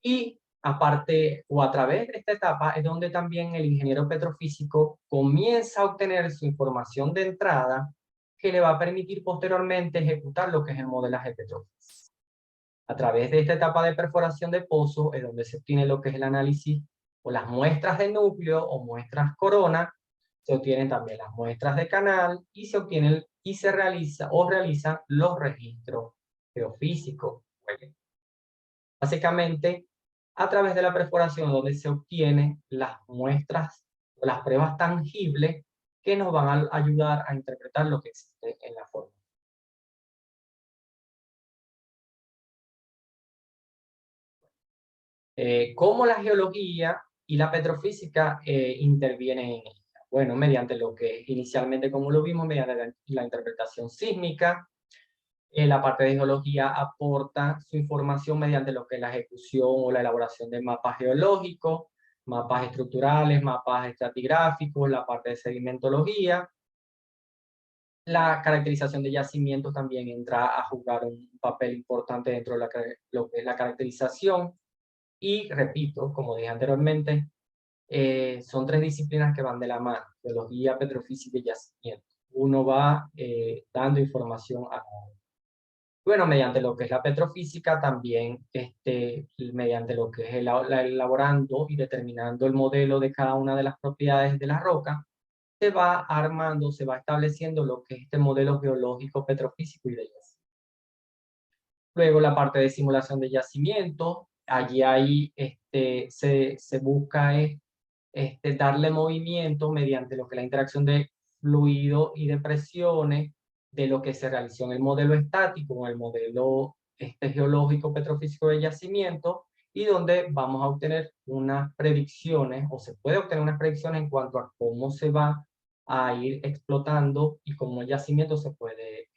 Y aparte o a través de esta etapa es donde también el ingeniero petrofísico comienza a obtener su información de entrada que le va a permitir posteriormente ejecutar lo que es el modelaje petrofísico. A través de esta etapa de perforación de pozo es donde se obtiene lo que es el análisis o las muestras de núcleo o muestras corona, se obtienen también las muestras de canal y se obtienen y se realizan los registros geofísicos. Básicamente, a través de la perforación donde se obtienen las muestras o las pruebas tangibles que nos van a ayudar a interpretar lo que existe en la forma. ¿Cómo la geología y la petrofísica intervienen en ella? Bueno, mediante lo que inicialmente, como lo vimos, mediante la interpretación sísmica. La parte de geología aporta su información mediante lo que es la ejecución o la elaboración de mapas geológicos, mapas estructurales, mapas estratigráficos, la parte de sedimentología. La caracterización de yacimientos también entra a jugar un papel importante dentro de lo que es la caracterización. Y repito, como dije anteriormente, son tres disciplinas que van de la mano: geología, petrofísica y yacimiento. Uno va dando información a... Bueno, mediante lo que es la petrofísica, también mediante lo que es elaborando y determinando el modelo de cada una de las propiedades de la roca, se va armando, se va estableciendo lo que es este modelo geológico, petrofísico y de yacimiento. Luego la parte de simulación de yacimiento, allí ahí se busca darle movimiento mediante lo que es la interacción de fluido y de presiones de lo que se realizó en el modelo estático, en el modelo geológico petrofísico de yacimiento, y donde vamos a obtener unas predicciones, o se puede obtener unas predicciones en cuanto a cómo se va a ir explotando y cómo el yacimiento se puede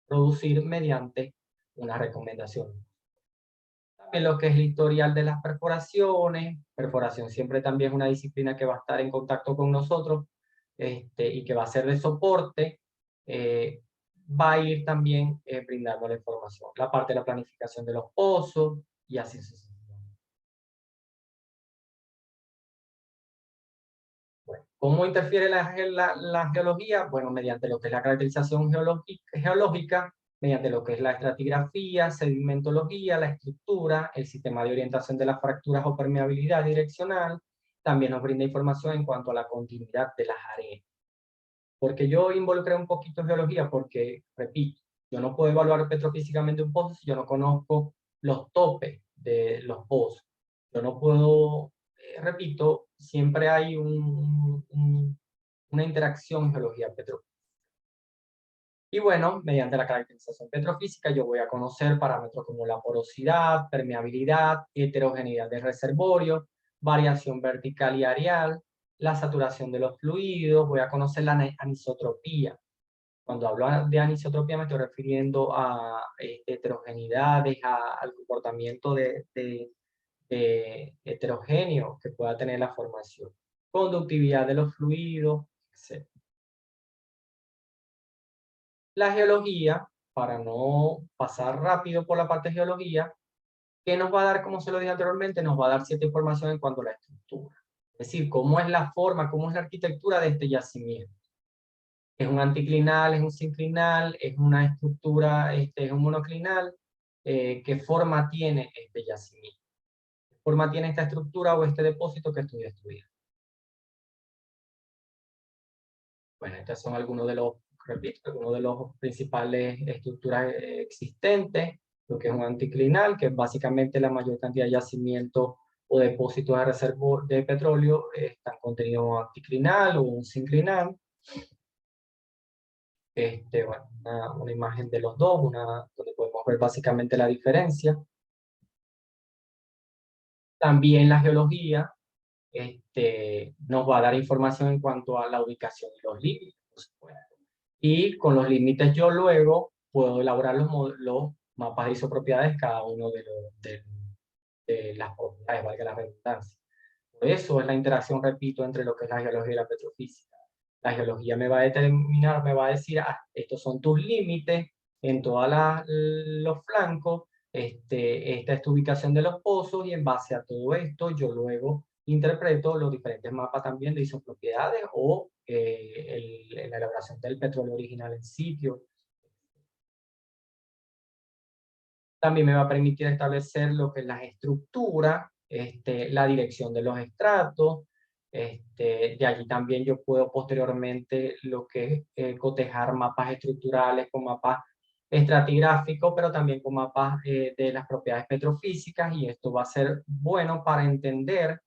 producir mediante una recomendación. También lo que es el historial de las perforaciones. Perforación siempre también es una disciplina que va a estar en contacto con nosotros y que va a ser de soporte. Va a ir también brindando la información. La parte de la planificación de los pozos y así sucesivamente. Bueno, ¿cómo interfiere la geología? Bueno, mediante lo que es la caracterización geológica, mediante lo que es la estratigrafía, sedimentología, la estructura, el sistema de orientación de las fracturas o permeabilidad direccional. También nos brinda información en cuanto a la continuidad de las arenas. Porque yo involucré un poquito en geología porque, repito, yo no puedo evaluar petrofísicamente un pozo si yo no conozco los topes de los pozos. Yo no puedo, repito, siempre hay una interacción geología-petrofísica. Y bueno, mediante la caracterización petrofísica yo voy a conocer parámetros como la porosidad, permeabilidad, heterogeneidad del reservorio, variación vertical y areal, la saturación de los fluidos, voy a conocer la anisotropía. Cuando hablo de anisotropía me estoy refiriendo a heterogeneidades, al comportamiento de heterogéneo que pueda tener la formación, conductividad de los fluidos, etc. La geología, para no pasar rápido por la parte de geología, ¿qué nos va a dar? Como se lo dije anteriormente, nos va a dar cierta información en cuanto a la estructura. Es decir, cómo es la forma, cómo es la arquitectura de este yacimiento. ¿Es un anticlinal, es un sinclinal, es una estructura, es un monoclinal? ¿Qué forma tiene este yacimiento? ¿Qué forma tiene esta estructura o este depósito que estoy estudiando? Bueno, estos son algunos de los, repito, algunos de los principales estructuras existentes. Lo que es un anticlinal, que es básicamente la mayor cantidad de yacimientos o depósitos de reserva de petróleo están contenidos en un anticlinal o un sinclinal. Bueno, una imagen de los dos, donde podemos ver básicamente la diferencia. También la geología nos va a dar información en cuanto a la ubicación y los límites, por supuesto. Y con los límites yo luego puedo elaborar los mapas de isopropiedades, cada uno de las propiedades, valga la redundancia. Por eso es la interacción, repito, entre lo que es la geología y la petrofísica. La geología me va a determinar, me va a decir, estos son tus límites en todos los flancos, esta es tu ubicación de los pozos, y en base a todo esto yo luego interpreto los diferentes mapas también de isopropiedades o la elaboración del petróleo original en sitio. También me va a permitir establecer lo que es las estructuras, la dirección de los estratos. De allí también yo puedo posteriormente lo que es cotejar mapas estructurales con mapas estratigráficos, pero también con mapas de las propiedades petrofísicas, y esto va a ser bueno para entender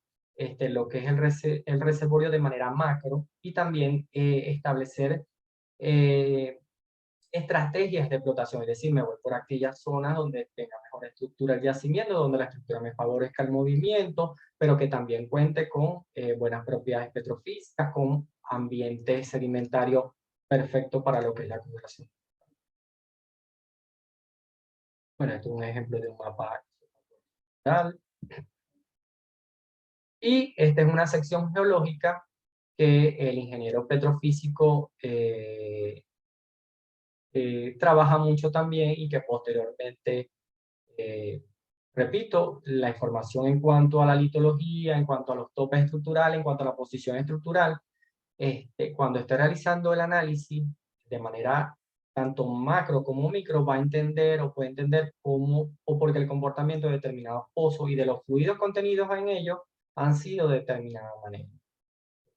lo que es el reservorio de manera macro, y también establecer eh, estrategias de explotación, es decir, me voy por aquellas zonas donde tenga mejor estructura el yacimiento, donde la estructura me favorezca el movimiento, pero que también cuente con buenas propiedades petrofísicas, con ambiente sedimentario perfecto para lo que es la acumulación. Bueno, esto es un ejemplo de un mapa real. Y esta es una sección geológica que el ingeniero petrofísico trabaja mucho también, y que posteriormente eh, repito, la información en cuanto a la litología, en cuanto a los topes estructurales, en cuanto a la posición estructural, cuando esté realizando el análisis de manera tanto macro como micro, va a entender o puede entender cómo o por qué el comportamiento de determinados pozos y de los fluidos contenidos en ellos han sido de determinada manera.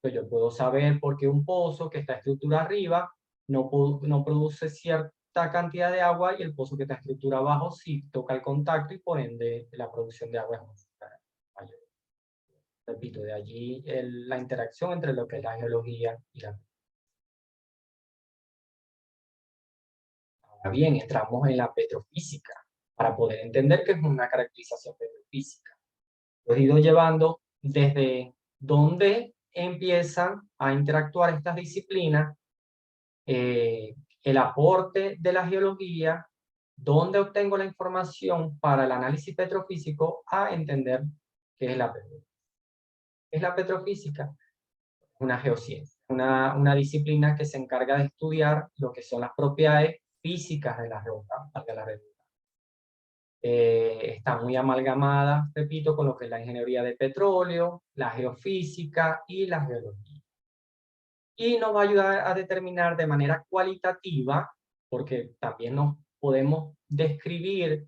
Pues yo puedo saber por qué un pozo que está estructura arriba no produce cierta cantidad de agua, y el pozo que está estructura abajo sí toca el contacto, y por ende la producción de agua es mayor. Repito, de allí la interacción entre lo que es la geología y la... Ahora bien, entramos en la petrofísica para poder entender qué es una caracterización petrofísica. Lo he ido llevando desde dónde empiezan a interactuar estas disciplinas, eh, el aporte de la geología, dónde obtengo la información para el análisis petrofísico, a entender qué es la petrofísica. ¿Qué es la petrofísica? Una geociencia, una disciplina que se encarga de estudiar lo que son las propiedades físicas de la roca, valga la redundancia. Está muy amalgamada, repito, con lo que es la ingeniería de petróleo, la geofísica y la geología. Y nos va a ayudar a determinar de manera cualitativa, porque también nos podemos describir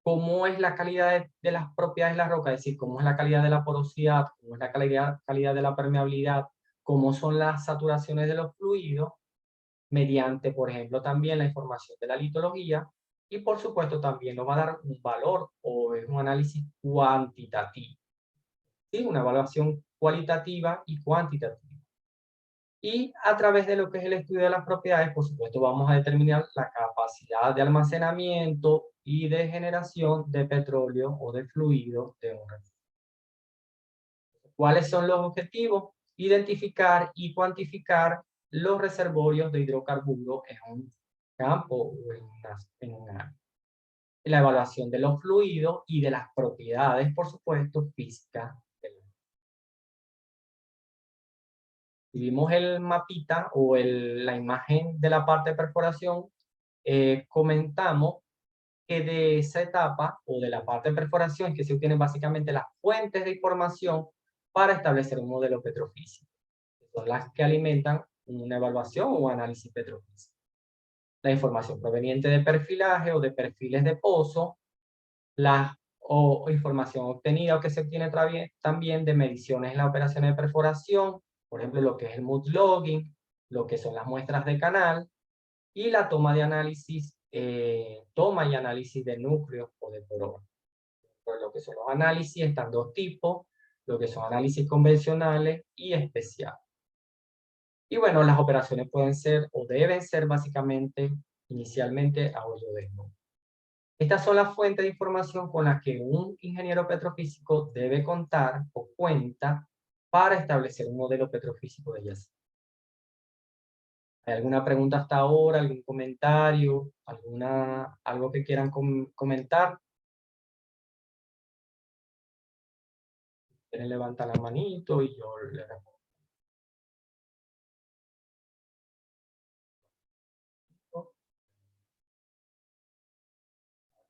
cómo es la calidad de las propiedades de la roca, es decir, cómo es la calidad de la porosidad, cómo es la calidad de la permeabilidad, cómo son las saturaciones de los fluidos, mediante, por ejemplo, también la información de la litología, y por supuesto también nos va a dar un valor o es un análisis cuantitativo, ¿sí? Una evaluación cualitativa y cuantitativa. Y a través de lo que es el estudio de las propiedades, por supuesto, vamos a determinar la capacidad de almacenamiento y de generación de petróleo o de fluido de un recurso. ¿Cuáles son los objetivos? Identificar y cuantificar los reservorios de hidrocarburos en un campo o en la evaluación de los fluidos y de las propiedades, por supuesto, físicas. Si vimos el mapita o la imagen de la parte de perforación, comentamos que de esa etapa o de la parte de perforación que se obtienen básicamente las fuentes de información para establecer un modelo petrofísico, que son las que alimentan una evaluación o análisis petrofísico. La información proveniente de perfilaje o de perfiles de pozo, o información obtenida o que se obtiene también de mediciones en las operaciones de perforación, por ejemplo, lo que es el mudlogging, lo que son las muestras de canal, y la toma de análisis, toma y análisis de núcleos o de porones. Por lo que son los análisis están dos tipos, lo que son análisis convencionales y especiales. Y bueno, las operaciones pueden ser o deben ser básicamente inicialmente a hoyo desnudo. Estas son las fuentes de información con las que un ingeniero petrofísico debe contar o cuenta para establecer un modelo petrofísico de yacimiento. ¿Hay alguna pregunta hasta ahora? ¿Algún comentario? ¿Algo que quieran comentar? Quieren levantar la manito y yo le respondo.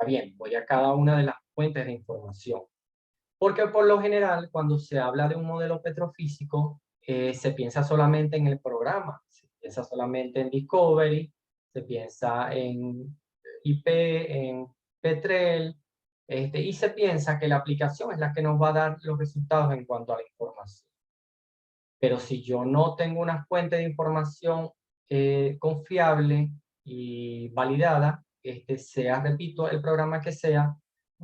Bien, voy a cada una de las fuentes de información. Porque por lo general, cuando se habla de un modelo petrofísico, se piensa solamente en el programa, se piensa solamente en Discovery, se piensa en IP, en Petrel, y se piensa que la aplicación es la que nos va a dar los resultados en cuanto a la información. Pero si yo no tengo una fuente de información confiable y validada, sea, repito, el programa que sea,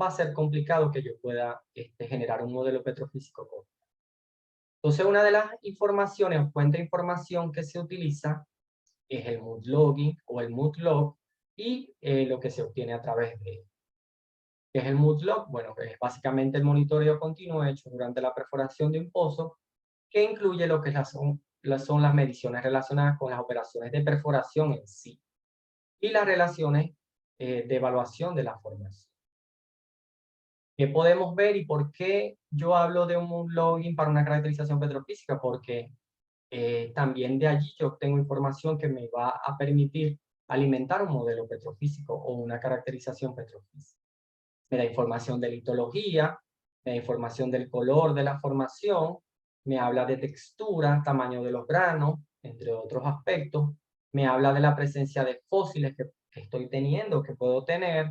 va a ser complicado que yo pueda generar un modelo petrofísico. Entonces, una de las informaciones o fuente de información que se utiliza es el mood logging o el mood log y lo que se obtiene a través de él. ¿Qué es el mood log? Bueno, es básicamente el monitoreo continuo hecho durante la perforación de un pozo que incluye lo que son las mediciones relacionadas con las operaciones de perforación en sí y las relaciones de evaluación de la formación. ¿Qué podemos ver y por qué yo hablo de un login para una caracterización petrofísica? Porque también de allí yo obtengo información que me va a permitir alimentar un modelo petrofísico o una caracterización petrofísica. Me da información de litología, me da información del color de la formación, me habla de textura, tamaño de los granos, entre otros aspectos, me habla de la presencia de fósiles que estoy teniendo, que puedo tener,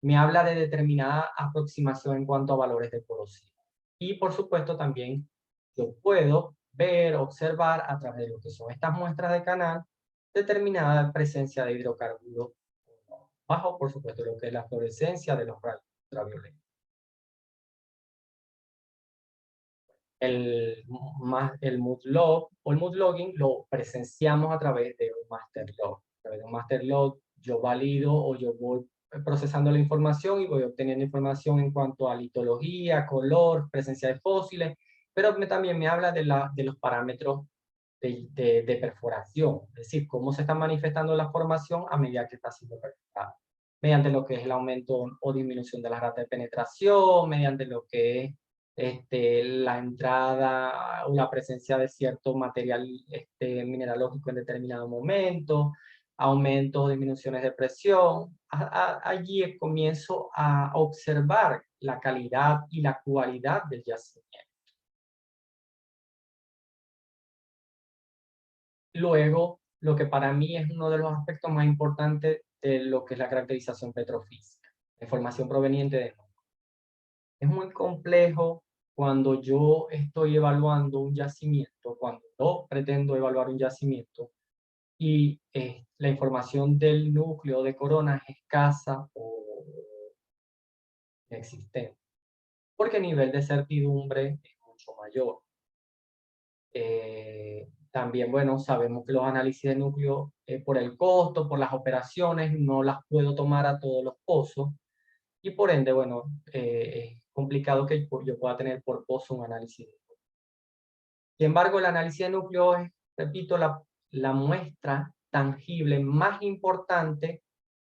me habla de determinada aproximación en cuanto a valores de porosidad. Y por supuesto también yo puedo ver, observar a través de lo que son estas muestras de canal, determinada presencia de hidrocarburos bajo, por supuesto, lo que es la fluorescencia de los rayos ultravioleta. El mood log o el mood logging lo presenciamos a través de un master log. A través de un master log yo valido o yo voy procesando la información y voy obteniendo información en cuanto a litología, color, presencia de fósiles, pero también me habla de los parámetros de perforación, es decir, cómo se está manifestando la formación a medida que está siendo perforada, mediante lo que es el aumento o disminución de la rata de penetración, mediante lo que es la entrada o la presencia de cierto material mineralógico en determinado momento, aumentos o disminuciones de presión. Allí comienzo a observar la calidad y la cualidad del yacimiento. Luego, lo que para mí es uno de los aspectos más importantes de lo que es la caracterización petrofísica, la información proveniente de núcleos. Es muy complejo cuando yo estoy evaluando un yacimiento, cuando yo pretendo evaluar un yacimiento y la información del núcleo de corona es escasa o inexistente, porque el nivel de certidumbre es mucho mayor. También, bueno, sabemos que los análisis de núcleo, por el costo, por las operaciones, no las puedo tomar a todos los pozos y por ende, bueno, es complicado que yo pueda tener por pozo un análisis de núcleo. Sin embargo, el análisis de núcleo es, repito, la muestra tangible más importante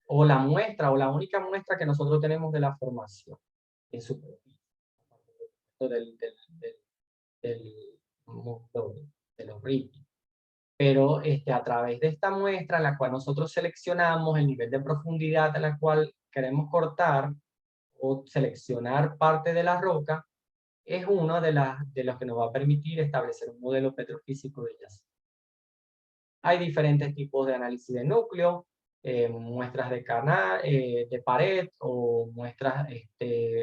o la muestra o la única muestra que nosotros tenemos de la formación en superficie del musgo, de los ríos. Pero a través de esta muestra en la cual nosotros seleccionamos el nivel de profundidad a la cual queremos cortar o seleccionar parte de la roca, es uno de los que nos va a permitir establecer un modelo petrofísico de yacimiento. Hay diferentes tipos de análisis de núcleo, muestras de canal, de pared o muestras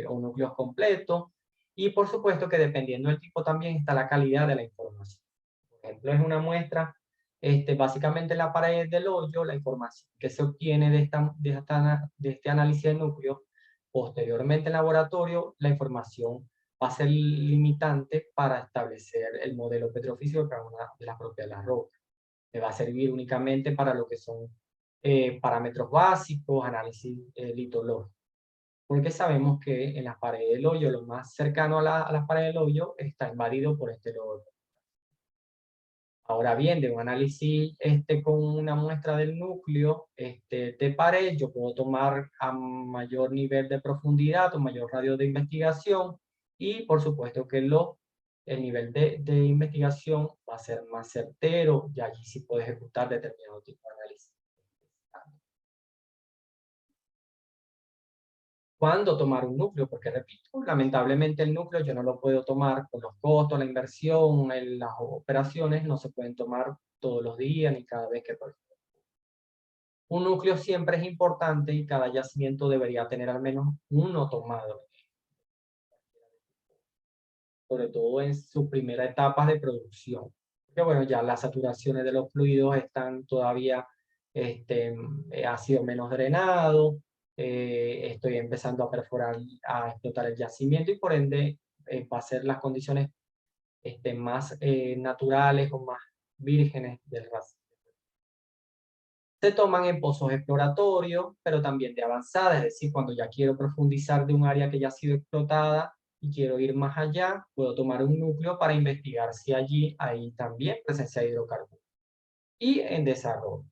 o núcleos completos. Y por supuesto que dependiendo del tipo también está la calidad de la información. Por ejemplo, es una muestra, básicamente en la pared del hoyo, la información que se obtiene de este análisis de núcleo, posteriormente en laboratorio, la información va a ser limitante para establecer el modelo petrofísico de cada una de las propiedades de la roca. Me va a servir únicamente para lo que son parámetros básicos, análisis litológico. Porque sabemos que en las paredes del hoyo, lo más cercano a las paredes del hoyo, está invadido por este lodo. Ahora bien, de un análisis con una muestra del núcleo de pared, yo puedo tomar a mayor nivel de profundidad o mayor radio de investigación y por supuesto que el nivel de investigación va a ser más certero y allí sí puedo ejecutar determinado tipo de análisis. cuándo tomar un núcleo, porque repito, lamentablemente el núcleo yo no lo puedo tomar por los costos, la inversión, las operaciones no se pueden tomar todos los días ni cada vez que puedo. Un núcleo siempre es importante y cada yacimiento debería tener al menos uno tomado, sobre todo en sus primeras etapas de producción. Porque bueno, ya las saturaciones de los fluidos están todavía, ha sido menos drenado, estoy empezando a perforar, a explotar el yacimiento y por ende va a ser las condiciones más naturales o más vírgenes del racimo. Se toman en pozos exploratorios, pero también de avanzada, es decir, cuando ya quiero profundizar de un área que ya ha sido explotada y quiero ir más allá, puedo tomar un núcleo para investigar si allí hay también presencia de hidrocarburos. Y en desarrollo.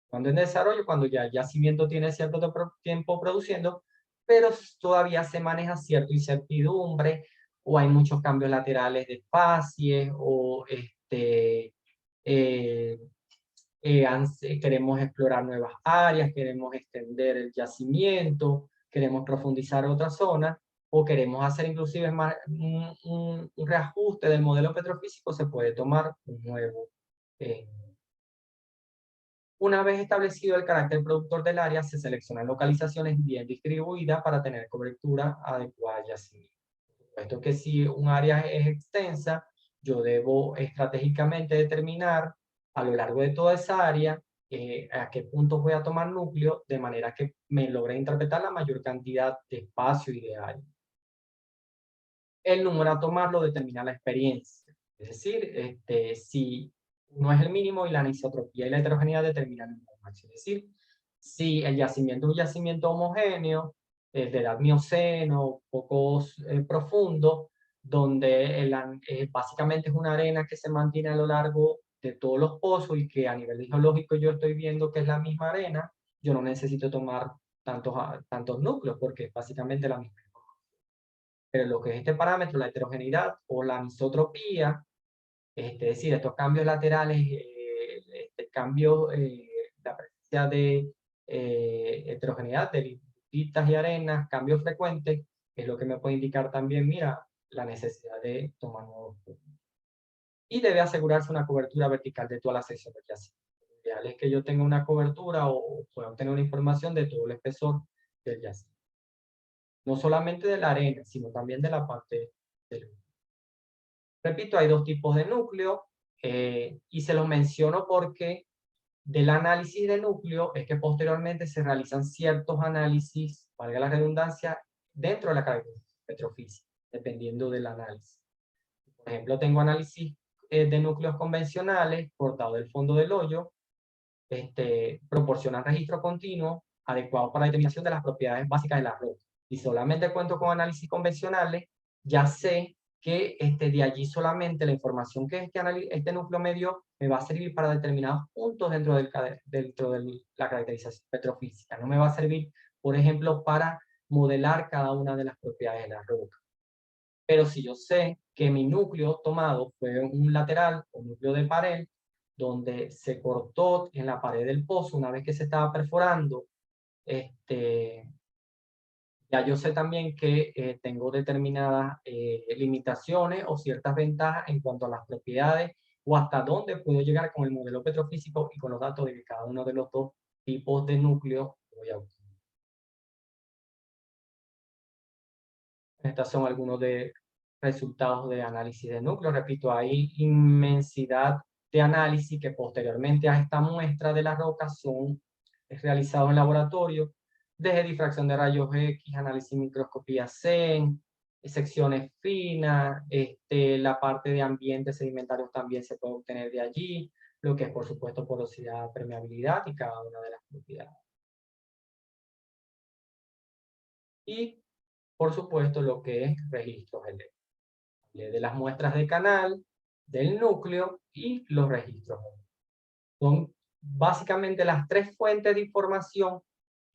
Cuando en desarrollo, cuando ya el yacimiento tiene cierto tiempo produciendo, pero todavía se maneja cierta incertidumbre, o hay muchos cambios laterales de facies, o eh, queremos explorar nuevas áreas, queremos extender el yacimiento, queremos profundizar otras zonas, o queremos hacer inclusive más, un reajuste del modelo petrofísico, se puede tomar un nuevo. Una vez establecido el carácter productor del área, se seleccionan localizaciones bien distribuidas para tener cobertura adecuada al yacimiento. Por supuesto que si un área es extensa, yo debo estratégicamente determinar a lo largo de toda esa área a qué puntos voy a tomar núcleo, de manera que me logre interpretar la mayor cantidad de espacio ideal. El número a tomar lo determina la experiencia. Es decir, si no es el mínimo y la anisotropía y la heterogeneidad determinan el número máximo. Es decir, si el yacimiento es un yacimiento homogéneo, de edad mioceno, poco profundo, donde básicamente es una arena que se mantiene a lo largo de todos los pozos y que a nivel geológico yo estoy viendo que es la misma arena, yo no necesito tomar tantos núcleos porque es básicamente la misma. Pero lo que es este parámetro, la heterogeneidad o la anisotropía, es decir, estos cambios laterales, la presencia de heterogeneidad de listitas y arenas, cambios frecuentes, es lo que me puede indicar también, mira, la necesidad de tomar nuevos puntos. Y debe asegurarse una cobertura vertical de toda la sección del yacimiento. Lo ideal es que yo tenga una cobertura o pueda obtener una información de todo el espesor del yacimiento. No solamente de la arena, sino también de la parte del. Repito, hay dos tipos de núcleo y se los menciono porque del análisis de núcleo es que posteriormente se realizan ciertos análisis, valga la redundancia, dentro de la característica petrofísica, dependiendo del análisis. Por ejemplo, tengo análisis de núcleos convencionales, cortado del fondo del hoyo, proporcionan registro continuo adecuado para la determinación de las propiedades básicas de la roca. Y solamente cuento con análisis convencionales, ya sé que de allí solamente la información que este núcleo me dio me va a servir para determinados puntos dentro de la caracterización petrofísica. No me va a servir, por ejemplo, para modelar cada una de las propiedades de la roca. Pero si yo sé que mi núcleo tomado fue un lateral o núcleo de pared, donde se cortó en la pared del pozo una vez que se estaba perforando, ya yo sé también que tengo determinadas limitaciones o ciertas ventajas en cuanto a las propiedades o hasta dónde puedo llegar con el modelo petrofísico y con los datos de cada uno de los dos tipos de núcleos que voy a usar. Estos son algunos de resultados de análisis de núcleo. Repito, hay inmensidad de análisis que posteriormente a esta muestra de la roca son realizados en laboratorio, desde difracción de rayos X, análisis microscopía SEM, secciones finas, la parte de ambientes sedimentarios también se puede obtener de allí, lo que es por supuesto porosidad, permeabilidad y cada una de las propiedades. Y por supuesto lo que es registros eléctricos, de las muestras de canal, del núcleo y los registros. Son básicamente las tres fuentes de información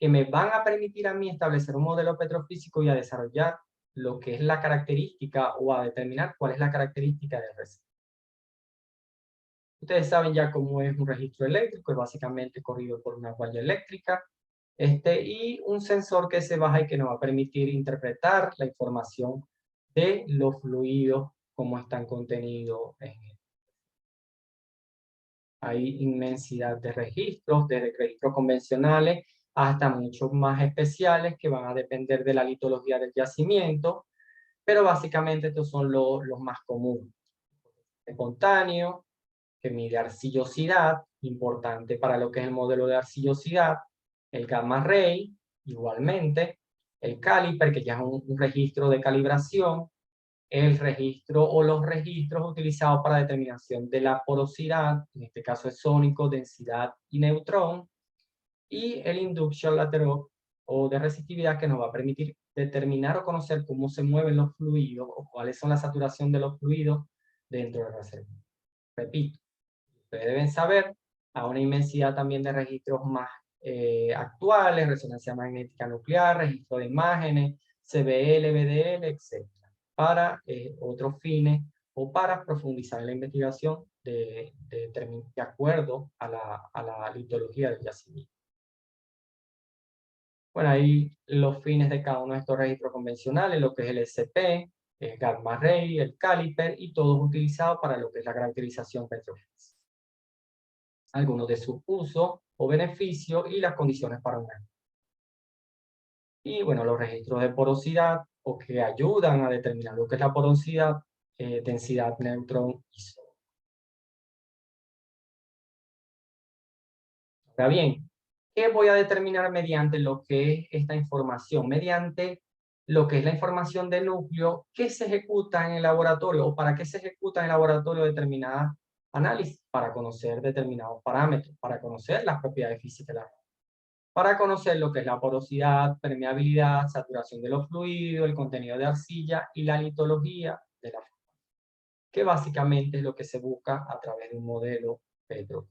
que me van a permitir a mí establecer un modelo petrofísico y a desarrollar lo que es la característica o a determinar cuál es la característica del reservorio. Ustedes saben ya cómo es un registro eléctrico, es básicamente corrido por una guaya eléctrica. y un sensor que se baja y que nos va a permitir interpretar la información de los fluidos como están contenidos en él. Hay inmensidad de registros, desde registros convencionales hasta muchos más especiales que van a depender de la litología del yacimiento, pero básicamente estos son los más comunes. Espontáneo, que mide arcillosidad, importante para lo que es el modelo de arcillosidad, el gamma ray, igualmente, el caliper, que ya es un registro de calibración, el registro o los registros utilizados para determinación de la porosidad, en este caso es sónico, densidad y neutrón, y el induction lateral o de resistividad, que nos va a permitir determinar o conocer cómo se mueven los fluidos o cuáles son la saturación de los fluidos dentro del reservorio. Repito, ustedes deben saber a una inmensidad también de registros más actuales, resonancia magnética nuclear, registro de imágenes, CBL, BDL, etc. Para otros fines o para profundizar en la investigación de acuerdo a la litología del yacimiento. Bueno, ahí los fines de cada uno de estos registros convencionales, lo que es el SP, el gamma ray, el caliper, y todos utilizados para lo que es la caracterización petrofísica. Algunos de sus usos o beneficios y las condiciones para un análisis. Y bueno, los registros de porosidad o que ayudan a determinar lo que es la porosidad, densidad, neutrón y sol. Ahora bien, ¿qué voy a determinar mediante lo que es esta información? Mediante lo que es la información de núcleo que se ejecuta en el laboratorio o para qué se ejecuta en el laboratorio determinada análisis, para conocer determinados parámetros, para conocer las propiedades físicas de la roca, para conocer lo que es la porosidad, permeabilidad, saturación de los fluidos, el contenido de arcilla y la litología de la roca, que básicamente es lo que se busca a través de un modelo Petro.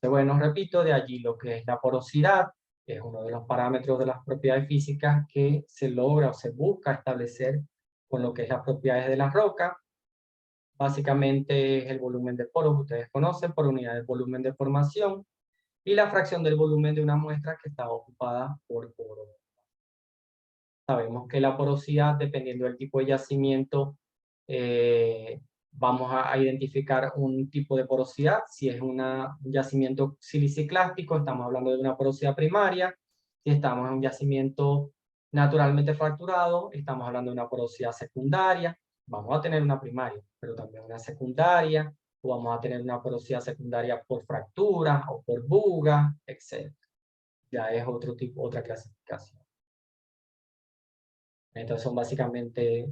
Bueno, repito, de allí lo que es la porosidad, que es uno de los parámetros de las propiedades físicas que se logra o se busca establecer con lo que es las propiedades de la roca. Básicamente es el volumen de poros, ustedes conocen, por unidad de volumen de formación, y la fracción del volumen de una muestra que está ocupada por poro. Sabemos que la porosidad, dependiendo del tipo de yacimiento, vamos a identificar un tipo de porosidad. Si es un yacimiento siliciclástico, estamos hablando de una porosidad primaria. Si estamos en un yacimiento naturalmente fracturado, estamos hablando de una porosidad secundaria. Vamos a tener una primaria, pero también una secundaria, o vamos a tener una porosidad secundaria por fractura o por buga, etc. Ya es otro tipo, otra clasificación. Entonces son básicamente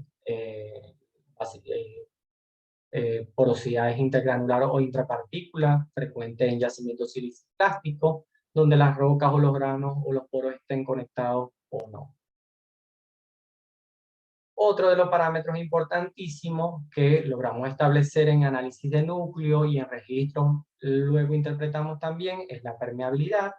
porosidades intergranulares o intrapartículas frecuentes en yacimientos siliciclásticos, donde las rocas o los granos o los poros estén conectados o no. Otro de los parámetros importantísimos que logramos establecer en análisis de núcleo y en registros, luego interpretamos también, es la permeabilidad,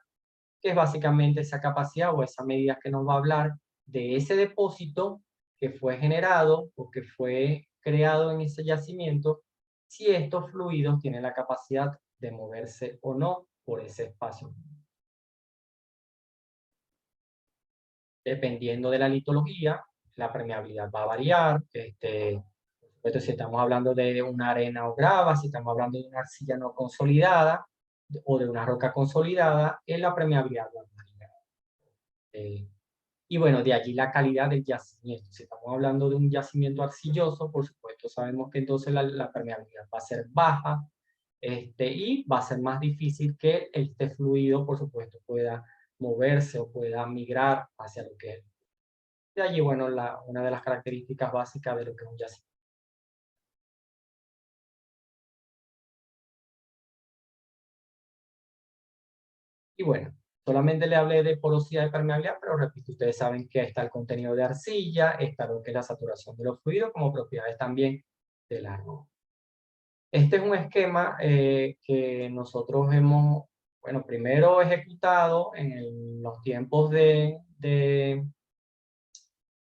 que es básicamente esa capacidad o esa medida que nos va a hablar de ese depósito que fue generado o que fue creado en ese yacimiento, si estos fluidos tienen la capacidad de moverse o no por ese espacio. Dependiendo de la litología, la permeabilidad va a variar. Si estamos hablando de una arena o grava, si estamos hablando de una arcilla no consolidada o de una roca consolidada, la permeabilidad va a variar. Y bueno, de allí la calidad del yacimiento. Si estamos hablando de un yacimiento arcilloso, por supuesto, sabemos que entonces la permeabilidad va a ser baja, y va a ser más difícil que este fluido, por supuesto, pueda moverse o pueda migrar hacia lo que es. De allí, bueno, una de las características básicas de lo que es un yacimiento. Y bueno, solamente le hablé de porosidad y permeabilidad, pero repito, ustedes saben que está el contenido de arcilla, está lo que es la saturación de los fluidos, como propiedades también del agua. Este es un esquema que nosotros hemos, bueno, primero ejecutado en los tiempos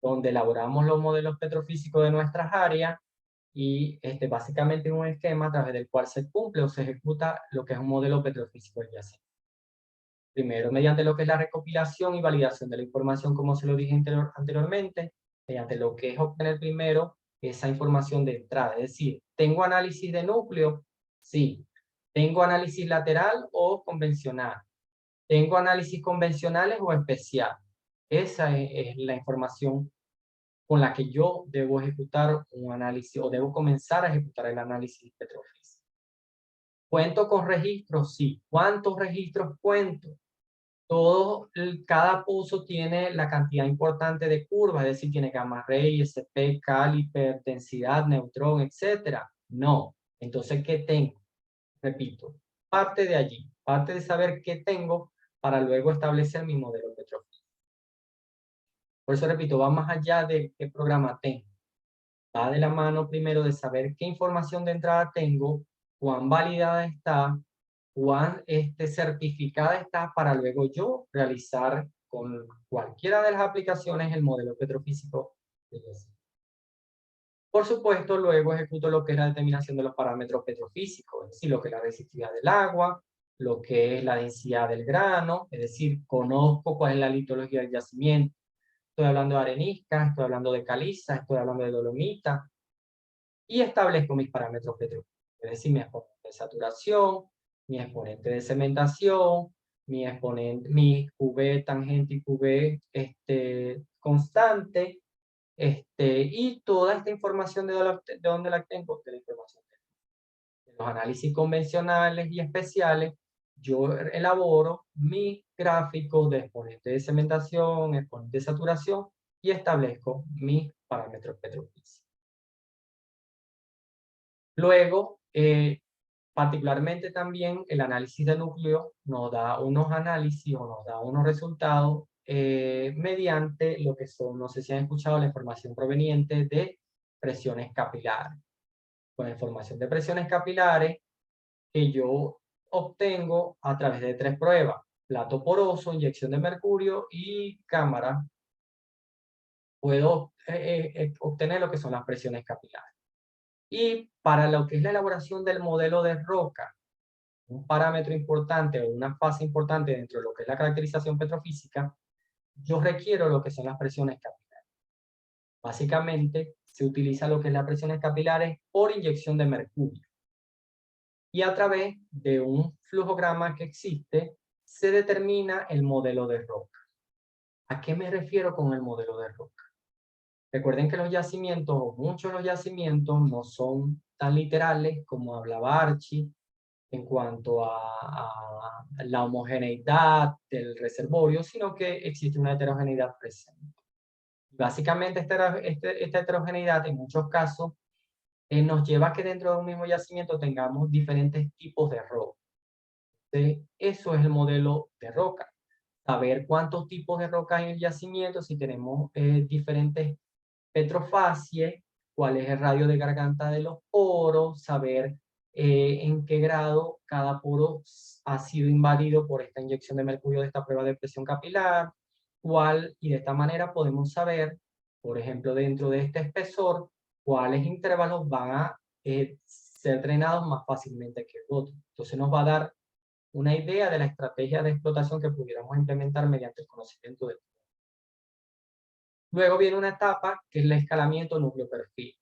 donde elaboramos los modelos petrofísicos de nuestras áreas, y básicamente es un esquema a través del cual se cumple o se ejecuta lo que es un modelo petrofísico del yacimiento. Primero, mediante lo que es la recopilación y validación de la información, como se lo dije anteriormente, mediante lo que es obtener primero esa información de entrada. Es decir, ¿tengo análisis de núcleo? Sí. ¿Tengo análisis lateral o convencional? ¿Tengo análisis convencionales o especial? Esa es la información con la que yo debo ejecutar un análisis o debo comenzar a ejecutar el análisis petrofísico. ¿Cuento con registros? Sí. ¿Cuántos registros cuento? Cada pozo tiene la cantidad importante de curvas, es decir, tiene gamma ray, SP, caliper, densidad, neutrón, etcétera. No. Entonces, ¿qué tengo? Repito, parte de allí, parte de saber qué tengo para luego establecer mi modelo petrofísico. Por eso repito, va más allá de qué programa tengo. Va de la mano primero de saber qué información de entrada tengo, cuán validada está, cuán certificada está para luego yo realizar con cualquiera de las aplicaciones el modelo petrofísico. Por supuesto, luego ejecuto lo que es la determinación de los parámetros petrofísicos, es decir, lo que es la resistividad del agua, lo que es la densidad del grano, es decir, conozco cuál es la litología del yacimiento. Estoy hablando de arenisca, estoy hablando de caliza, estoy hablando de dolomita, y establezco mis parámetros petrofísicos, es decir, mi exponente de saturación, mi exponente de cementación, mi QV tangente y QV constante, y toda esta información de dónde la tengo, de la información de los análisis convencionales y especiales. Yo elaboro mis gráficos de exponente de cementación, exponente de saturación y establezco mis parámetros petrofísicos. Luego, particularmente también el análisis de núcleo nos da unos análisis o nos da unos resultados mediante lo que son, no sé si han escuchado, la información proveniente de presiones capilares. Con la información de presiones capilares que yo obtengo a través de 3 pruebas: plato poroso, inyección de mercurio y cámara, puedo obtener lo que son las presiones capilares. Y para lo que es la elaboración del modelo de roca, un parámetro importante o una fase importante dentro de lo que es la caracterización petrofísica, yo requiero lo que son las presiones capilares. Básicamente, se utiliza lo que es las presiones capilares por inyección de mercurio. Y a través de un flujograma que existe, se determina el modelo de roca. ¿A qué me refiero con el modelo de roca? Recuerden que los yacimientos, o muchos de los yacimientos, no son tan literales como hablaba Archie, en cuanto a la homogeneidad del reservorio, sino que existe una heterogeneidad presente. Básicamente esta heterogeneidad en muchos casos nos lleva a que dentro de un mismo yacimiento tengamos diferentes tipos de roca. Entonces, eso es el modelo de roca. Saber cuántos tipos de roca hay en el yacimiento, si tenemos diferentes petrofacies, cuál es el radio de garganta de los poros, saber en qué grado cada poro ha sido invadido por esta inyección de mercurio de esta prueba de presión capilar, y de esta manera podemos saber, por ejemplo, dentro de este espesor, cuáles intervalos van a ser drenados más fácilmente que otros. Entonces nos va a dar una idea de la estrategia de explotación que pudiéramos implementar mediante el conocimiento de. Luego viene una etapa que es el escalamiento núcleo-perfil.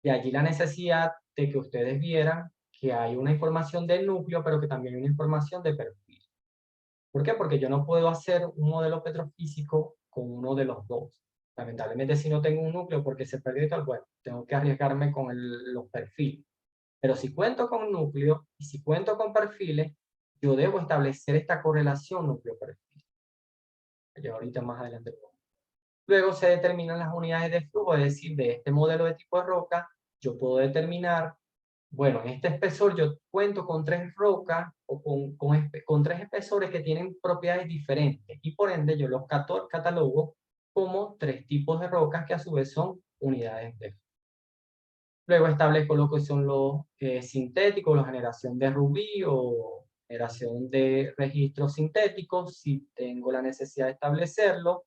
De allí la necesidad de que ustedes vieran que hay una información del núcleo, pero que también hay una información de perfil. ¿Por qué? Porque yo no puedo hacer un modelo petrofísico con uno de los dos. Lamentablemente, si no tengo un núcleo porque se perdió tal, bueno, tengo que arriesgarme con los perfiles. Pero si cuento con un núcleo y si cuento con perfiles, yo debo establecer esta correlación núcleo-perfil. Yo ahorita más adelante. Luego se determinan las unidades de flujo, es decir, de este modelo de tipo de roca, yo puedo determinar, bueno, en este espesor yo cuento con 3 rocas o con 3 espesores que tienen propiedades diferentes y por ende yo los catalogo como 3 tipos de rocas que a su vez son unidades de flujo. Luego establezco lo que son los sintéticos, la generación de rubí o generación de registros sintéticos, si tengo la necesidad de establecerlo.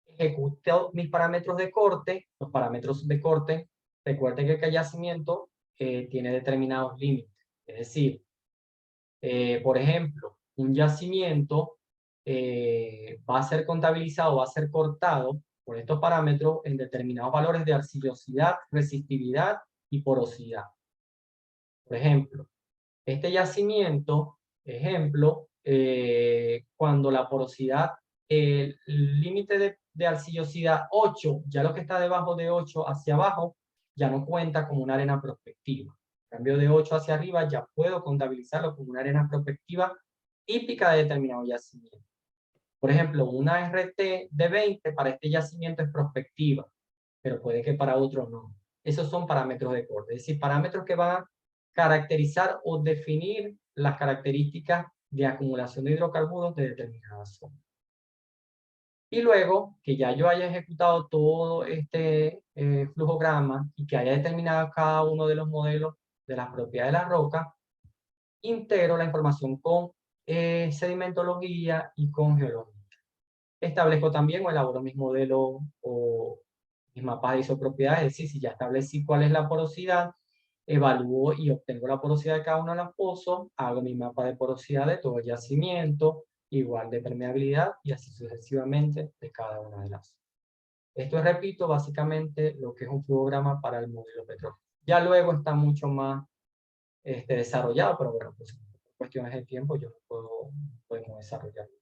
Ejecuto mis parámetros de corte. Los parámetros de corte, recuerden que el yacimiento tiene determinados límites. Es decir, por ejemplo, un yacimiento va a ser contabilizado, va a ser cortado por estos parámetros en determinados valores de arcillosidad, resistividad y porosidad. Por ejemplo, este yacimiento, ejemplo, cuando la porosidad, el límite de arcillosidad 8, ya lo que está debajo de 8 hacia abajo, ya no cuenta como una arena prospectiva. En cambio, de 8 hacia arriba ya puedo contabilizarlo como una arena prospectiva típica de determinado yacimiento. Por ejemplo, una RT de 20 para este yacimiento es prospectiva, pero puede que para otros no. Esos son parámetros de corte, es decir, parámetros que van a caracterizar o definir las características de acumulación de hidrocarburos de determinada zona. Y luego que ya yo haya ejecutado todo este flujograma y que haya determinado cada uno de los modelos de las propiedades de la roca, integro la información con sedimentología y con geología. Establezco también o elaboro mis modelos o mis mapas de isopropiedades, es decir, si ya establecí cuál es la porosidad, evalúo y obtengo la porosidad de cada uno de los pozos, hago mi mapa de porosidad de todo el yacimiento, igual de permeabilidad y así sucesivamente de cada una de las. Esto es, repito, básicamente lo que es un flujograma para el modelo petrolero. Ya luego está mucho más desarrollado, pero bueno, pues por cuestiones de tiempo yo no podemos desarrollarlo.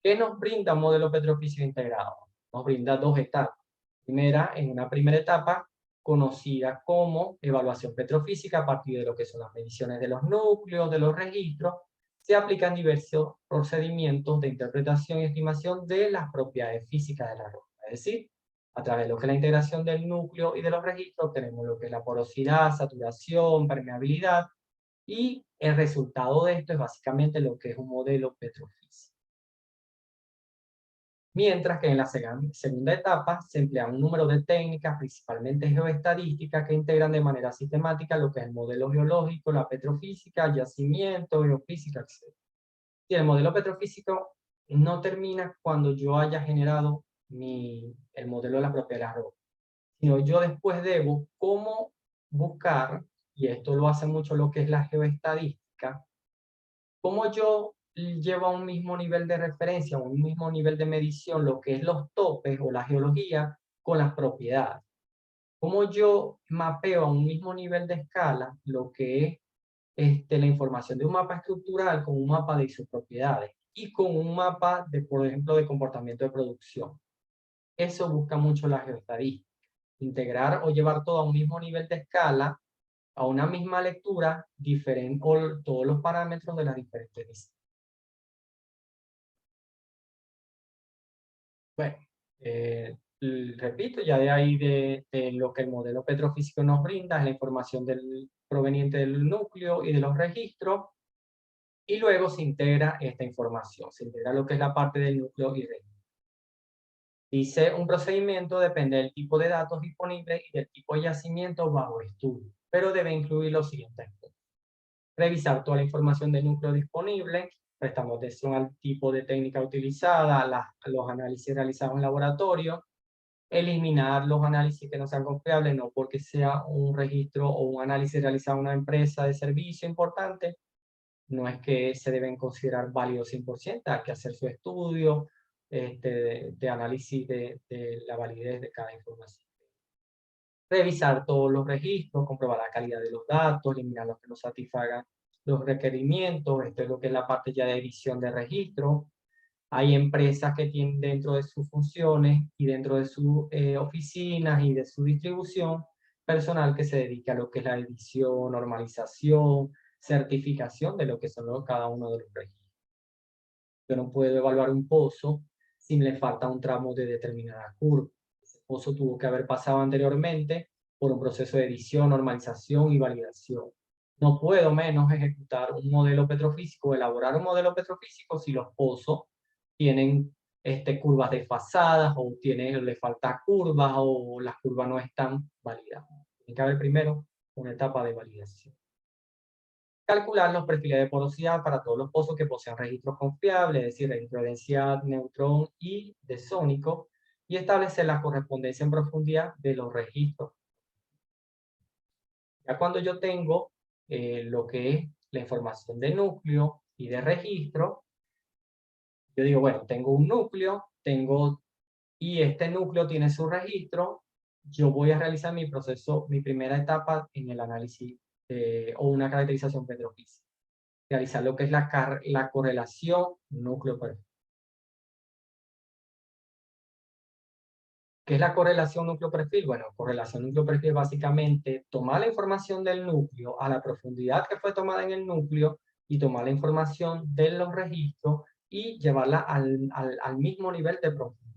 ¿Qué nos brinda un modelo petrofísico integrado? Nos brinda dos etapas. Primera, en una primera etapa, conocida como evaluación petrofísica, a partir de lo que son las mediciones de los núcleos, de los registros, se aplican diversos procedimientos de interpretación y estimación de las propiedades físicas de la roca. Es decir, a través de lo que es la integración del núcleo y de los registros, tenemos lo que es la porosidad, saturación, permeabilidad, y el resultado de esto es básicamente lo que es un modelo petrofísico. Mientras que en la segunda etapa se emplea un número de técnicas, principalmente geoestadísticas, que integran de manera sistemática lo que es el modelo geológico, la petrofísica, yacimiento, geofísica, etc. Y el modelo petrofísico no termina cuando yo haya generado el modelo de la propiedad de la roca, sino yo después debo cómo buscar, y esto lo hace mucho lo que es la geoestadística, cómo yo llevo a un mismo nivel de referencia, a un mismo nivel de medición, lo que es los topes o la geología con las propiedades. Cómo yo mapeo a un mismo nivel de escala lo que es la información de un mapa estructural con un mapa de isopropiedades y con un mapa, por ejemplo, de comportamiento de producción. Eso busca mucho la geoestadística. Integrar o llevar todo a un mismo nivel de escala, a una misma lectura, o todos los parámetros de las diferentes disciplinas. Bueno, repito, ya de ahí de lo que el modelo petrofísico nos brinda es la información proveniente del núcleo y de los registros, y luego se integra esta información, se integra lo que es la parte del núcleo y registro. Dice, un procedimiento depende del tipo de datos disponibles y del tipo de yacimiento bajo estudio, pero debe incluir los siguientes puntos. Revisar toda la información del núcleo disponible, prestando atención al tipo de técnica utilizada, los análisis realizados en laboratorio, eliminar los análisis que no sean confiables, no porque sea un registro o un análisis realizado en una empresa de servicio importante, no es que se deben considerar válidos 100%, hay que hacer su estudio de análisis de la validez de cada información. Revisar todos los registros, comprobar la calidad de los datos, eliminar los que no satisfagan los requerimientos, esto es lo que es la parte ya de edición de registro. Hay empresas que tienen dentro de sus funciones y dentro de sus oficinas y de su distribución personal que se dedica a lo que es la edición, normalización, certificación de lo que son cada uno de los registros. Yo no puedo evaluar un pozo si le falta un tramo de determinada curva. Ese pozo tuvo que haber pasado anteriormente por un proceso de edición, normalización y validación. No puedo menos ejecutar un modelo petrofísico, elaborar un modelo petrofísico si los pozos tienen curvas desfasadas o le falta curvas o las curvas no están validadas. Tiene que haber primero una etapa de validación. Calcular los perfiles de porosidad para todos los pozos que posean registros confiables, es decir, registro de densidad, neutrón y de sónico, y establecer la correspondencia en profundidad de los registros. Ya cuando yo tengo lo que es la información de núcleo y de registro. Yo digo, bueno, tengo un núcleo, y este núcleo tiene su registro. Yo voy a realizar mi proceso, mi primera etapa en el análisis o una caracterización petrofísica. Realizar lo que es la correlación núcleo-perfil. ¿Qué es la correlación núcleo-perfil? Bueno, correlación núcleo-perfil es básicamente tomar la información del núcleo a la profundidad que fue tomada en el núcleo y tomar la información de los registros y llevarla al mismo nivel de profundidad.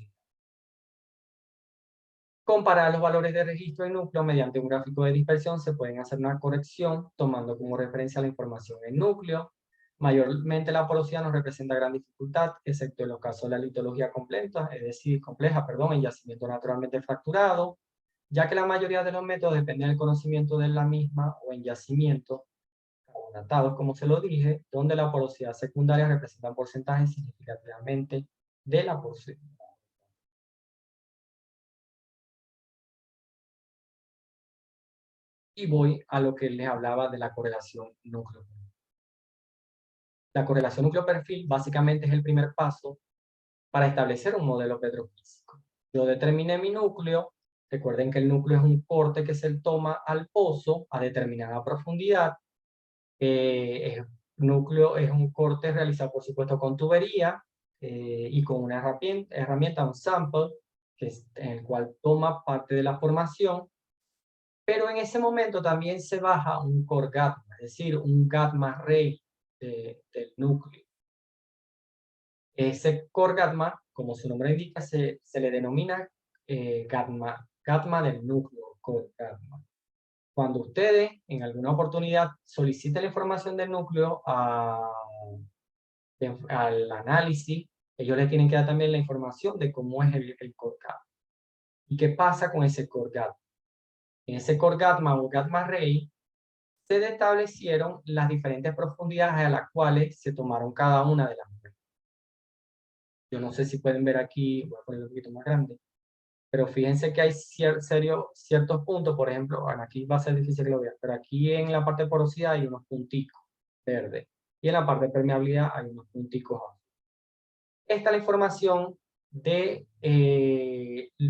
Comparar los valores de registro y núcleo mediante un gráfico de dispersión, se pueden hacer una corrección tomando como referencia la información en núcleo. Mayormente la porosidad nos representa gran dificultad, excepto en los casos de la litología compleja, en yacimiento naturalmente fracturado, ya que la mayoría de los métodos dependen del conocimiento de la misma o en yacimientos carbonatados, como se lo dije, donde la porosidad secundaria representa un porcentaje significativamente de la porosidad. Y voy a lo que les hablaba de la correlación núcleo-perfil. La correlación núcleo-perfil básicamente es el primer paso para establecer un modelo petrofísico. Yo determiné mi núcleo. Recuerden que el núcleo es un corte que se toma al pozo a determinada profundidad. Núcleo es un corte realizado, por supuesto, con tubería y con una herramienta, un sample, en el cual toma parte de la formación. Pero en ese momento también se baja un core gamma, es decir, un gamma ray del núcleo. Ese core gamma, como su nombre indica, se le denomina gamma del núcleo, core gamma. Cuando ustedes en alguna oportunidad soliciten la información del núcleo al análisis, ellos les tienen que dar también la información de cómo es el core gamma. ¿Y qué pasa con ese core gamma? En ese core gamma o gamma ray se establecieron las diferentes profundidades a las cuales se tomaron cada una de las muestras. Yo no sé si pueden ver aquí, voy a ponerlo un poquito más grande, pero fíjense que hay ciertos puntos, por ejemplo, bueno, aquí va a ser difícil que lo vean, pero aquí en la parte de porosidad hay unos punticos verdes, y en la parte de permeabilidad hay unos punticos azules. Esta es la información de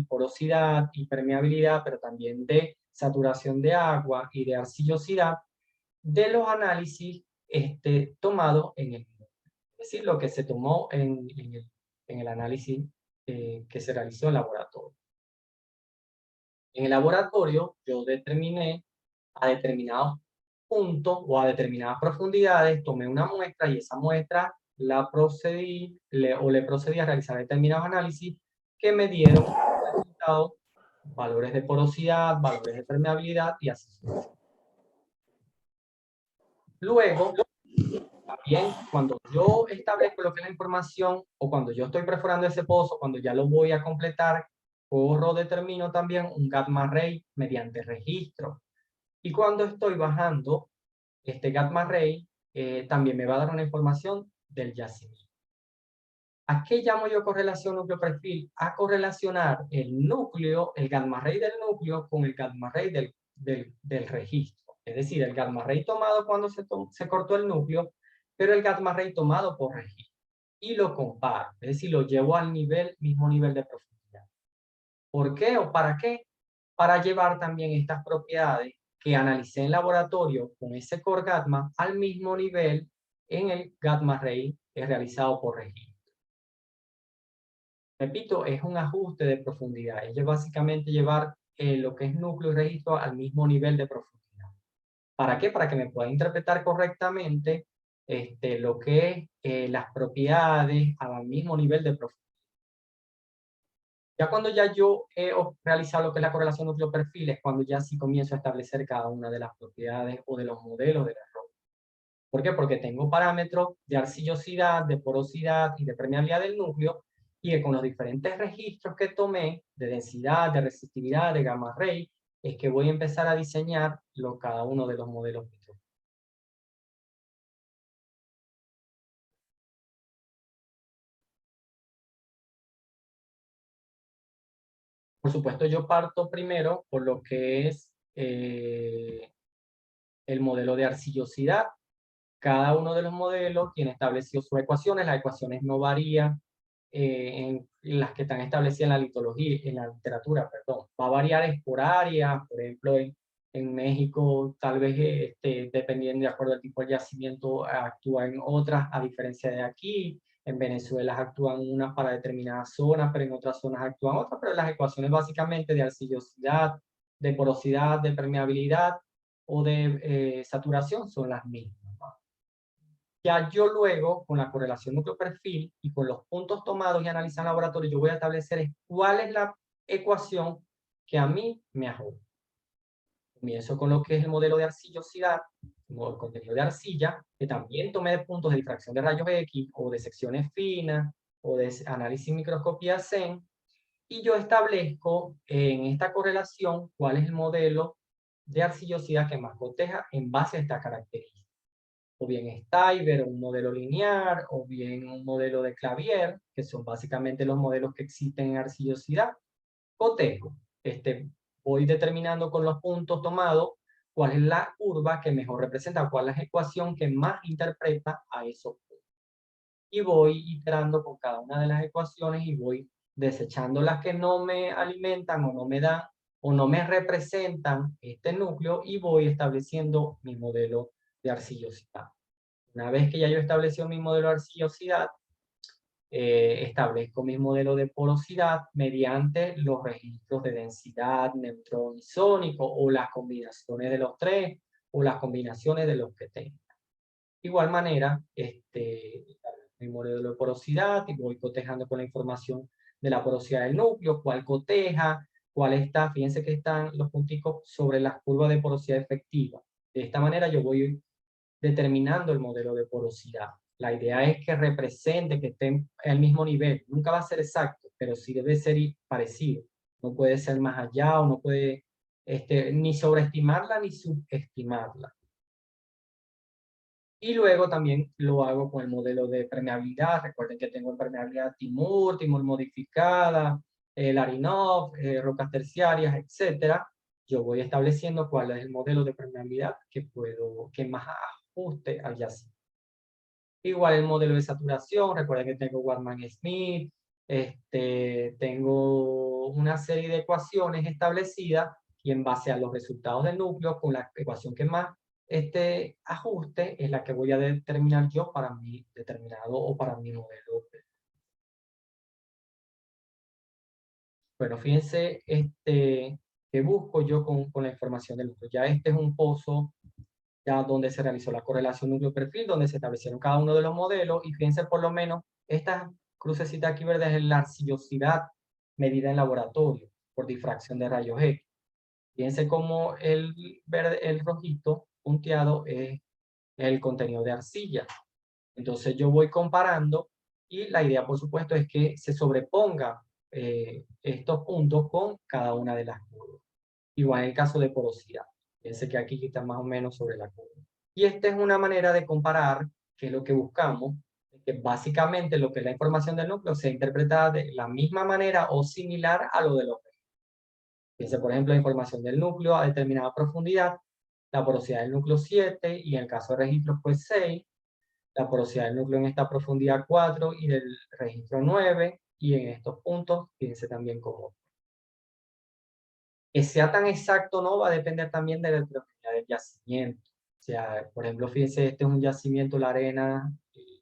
porosidad y permeabilidad, pero también de saturación de agua y de arcillosidad, de los análisis tomados en el mundo. Es decir, lo que se tomó en el análisis que se realizó en laboratorio. En el laboratorio yo determiné a determinados puntos o a determinadas profundidades, tomé una muestra y esa muestra le procedí a realizar determinados análisis que me dieron resultados, valores de porosidad, valores de permeabilidad y así. Luego, también cuando yo establezco lo que es la información o cuando yo estoy perforando ese pozo, cuando ya lo voy a completar, determino también un gamma ray mediante registro. Y cuando estoy bajando este gamma ray, también me va a dar una información del yacimiento. ¿A qué llamo yo correlación núcleo-perfil? A correlacionar el núcleo, el gamma ray del núcleo con el gamma ray del registro. Es decir, el gamma ray tomado cuando se cortó el núcleo, pero el gamma ray tomado por registro. Y lo comparo, es decir, lo llevo al mismo nivel de profundidad. ¿Por qué o para qué? Para llevar también estas propiedades que analicé en laboratorio con ese core gamma al mismo nivel en el gamma ray realizado por registro. Repito, es un ajuste de profundidad. Es básicamente llevar lo que es núcleo y registro al mismo nivel de profundidad. ¿Para qué? Para que me pueda interpretar correctamente lo que es las propiedades al mismo nivel de profundidad. Ya cuando yo he realizado lo que es la correlación núcleo-perfil, es cuando ya sí comienzo a establecer cada una de las propiedades o de los modelos de la roca. ¿Por qué? Porque tengo parámetros de arcillosidad, de porosidad y de permeabilidad del núcleo, y con los diferentes registros que tomé, de densidad, de resistividad, de gamma ray, es que voy a empezar a diseñar cada uno de los modelos. Por supuesto, yo parto primero por lo que es el modelo de arcillosidad, Cada uno de los modelos tiene establecido sus ecuaciones. Las ecuaciones no varían en las que están establecidas en la litología, en la literatura, perdón. Va a variar por área, por ejemplo, en México, tal vez dependiendo de acuerdo al tipo de yacimiento, actúa en otras, a diferencia de aquí. En Venezuela actúan unas para determinadas zonas, pero en otras zonas actúan otras. Pero las ecuaciones básicamente de arcillosidad, de porosidad, de permeabilidad o de saturación son las mismas. Ya yo luego, con la correlación núcleo-perfil y con los puntos tomados y analizados en laboratorio, yo voy a establecer cuál es la ecuación que a mí me ajusta. Comienzo con lo que es el modelo de arcillosidad, como el contenido de arcilla, que también tomé de puntos de difracción de rayos X, o de secciones finas, o de análisis microscopía SEM, y yo establezco en esta correlación cuál es el modelo de arcillosidad que más coteja en base a esta característica. O bien Steiber, un modelo lineal, o bien un modelo de Clavier, que son básicamente los modelos que existen en arcillosidad. Cotejo. Voy determinando con los puntos tomados cuál es la curva que mejor representa, cuál es la ecuación que más interpreta a esos puntos. Y voy iterando con cada una de las ecuaciones y voy desechando las que no me alimentan o no me dan o no me representan este núcleo y voy estableciendo mi modelo de arcillosidad. Una vez que ya yo establecí mi modelo de arcillosidad, establezco mi modelo de porosidad mediante los registros de densidad, neutrón y sónico, o las combinaciones de los tres, o las combinaciones de los que tenga. De igual manera, mi modelo de porosidad, y voy cotejando con la información de la porosidad del núcleo, cuál coteja, cuál está, fíjense que están los punticos sobre las curvas de porosidad efectiva. De esta manera yo voy determinando el modelo de porosidad. La idea es que represente, que esté al mismo nivel. Nunca va a ser exacto, pero sí debe ser parecido. No puede ser más allá o no puede ni sobreestimarla ni subestimarla. Y luego también lo hago con el modelo de permeabilidad. Recuerden que tengo permeabilidad Timur, Timur modificada, Larinov, rocas terciarias, etcétera. Yo voy estableciendo cuál es el modelo de permeabilidad que más ajuste al yacimiento. Igual el modelo de saturación, recuerden que tengo Warman-Smith, tengo una serie de ecuaciones establecidas y en base a los resultados del núcleo, con la ecuación que más ajuste es la que voy a determinar yo para mi determinado o para mi modelo. Bueno, fíjense que busco yo con la información del núcleo. Ya es un pozo ya donde se realizó la correlación núcleo-perfil, donde se establecieron cada uno de los modelos, y fíjense por lo menos, estas crucecitas aquí verdes es la arcillosidad medida en laboratorio por difracción de rayos X. Fíjense cómo el verde, el rojito punteado es el contenido de arcilla. Entonces yo voy comparando y la idea, por supuesto, es que se sobreponga estos puntos con cada una de las curvas. Igual en el caso de porosidad. Fíjense que aquí está más o menos sobre la curva. Y esta es una manera de comparar, que es lo que buscamos, que básicamente lo que es la información del núcleo se interpreta de la misma manera o similar a lo de los registros. Fíjense, por ejemplo, la información del núcleo a determinada profundidad, la porosidad del núcleo 7 y en el caso de registros pues 6, la porosidad del núcleo en esta profundidad 4 y del registro 9, y en estos puntos, fíjense también cómo. Que sea tan exacto no va a depender también de la heterogeneidad del yacimiento. O sea, por ejemplo, fíjense, este es un yacimiento, la arena,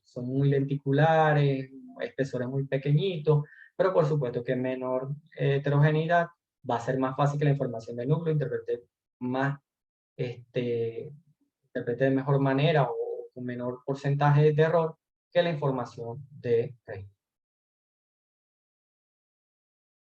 son muy lenticulares, espesores muy pequeñitos, pero por supuesto que menor heterogeneidad va a ser más fácil que la información del núcleo interprete más, interprete de mejor manera o con menor porcentaje de error que la información de registro.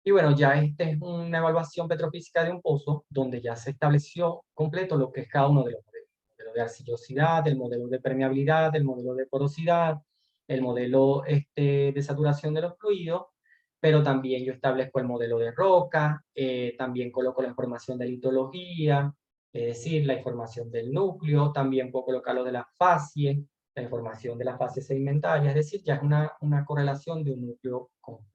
Y bueno, ya es una evaluación petrofísica de un pozo donde ya se estableció completo lo que es cada uno de los modelos. El modelo de arcillosidad, el modelo de permeabilidad, el modelo de porosidad, el modelo de saturación de los fluidos, pero también yo establezco el modelo de roca, también coloco la información de litología, es decir, la información del núcleo, también puedo colocar lo de las facies, la información de las facies sedimentarias, es decir, ya es una correlación de un núcleo completo.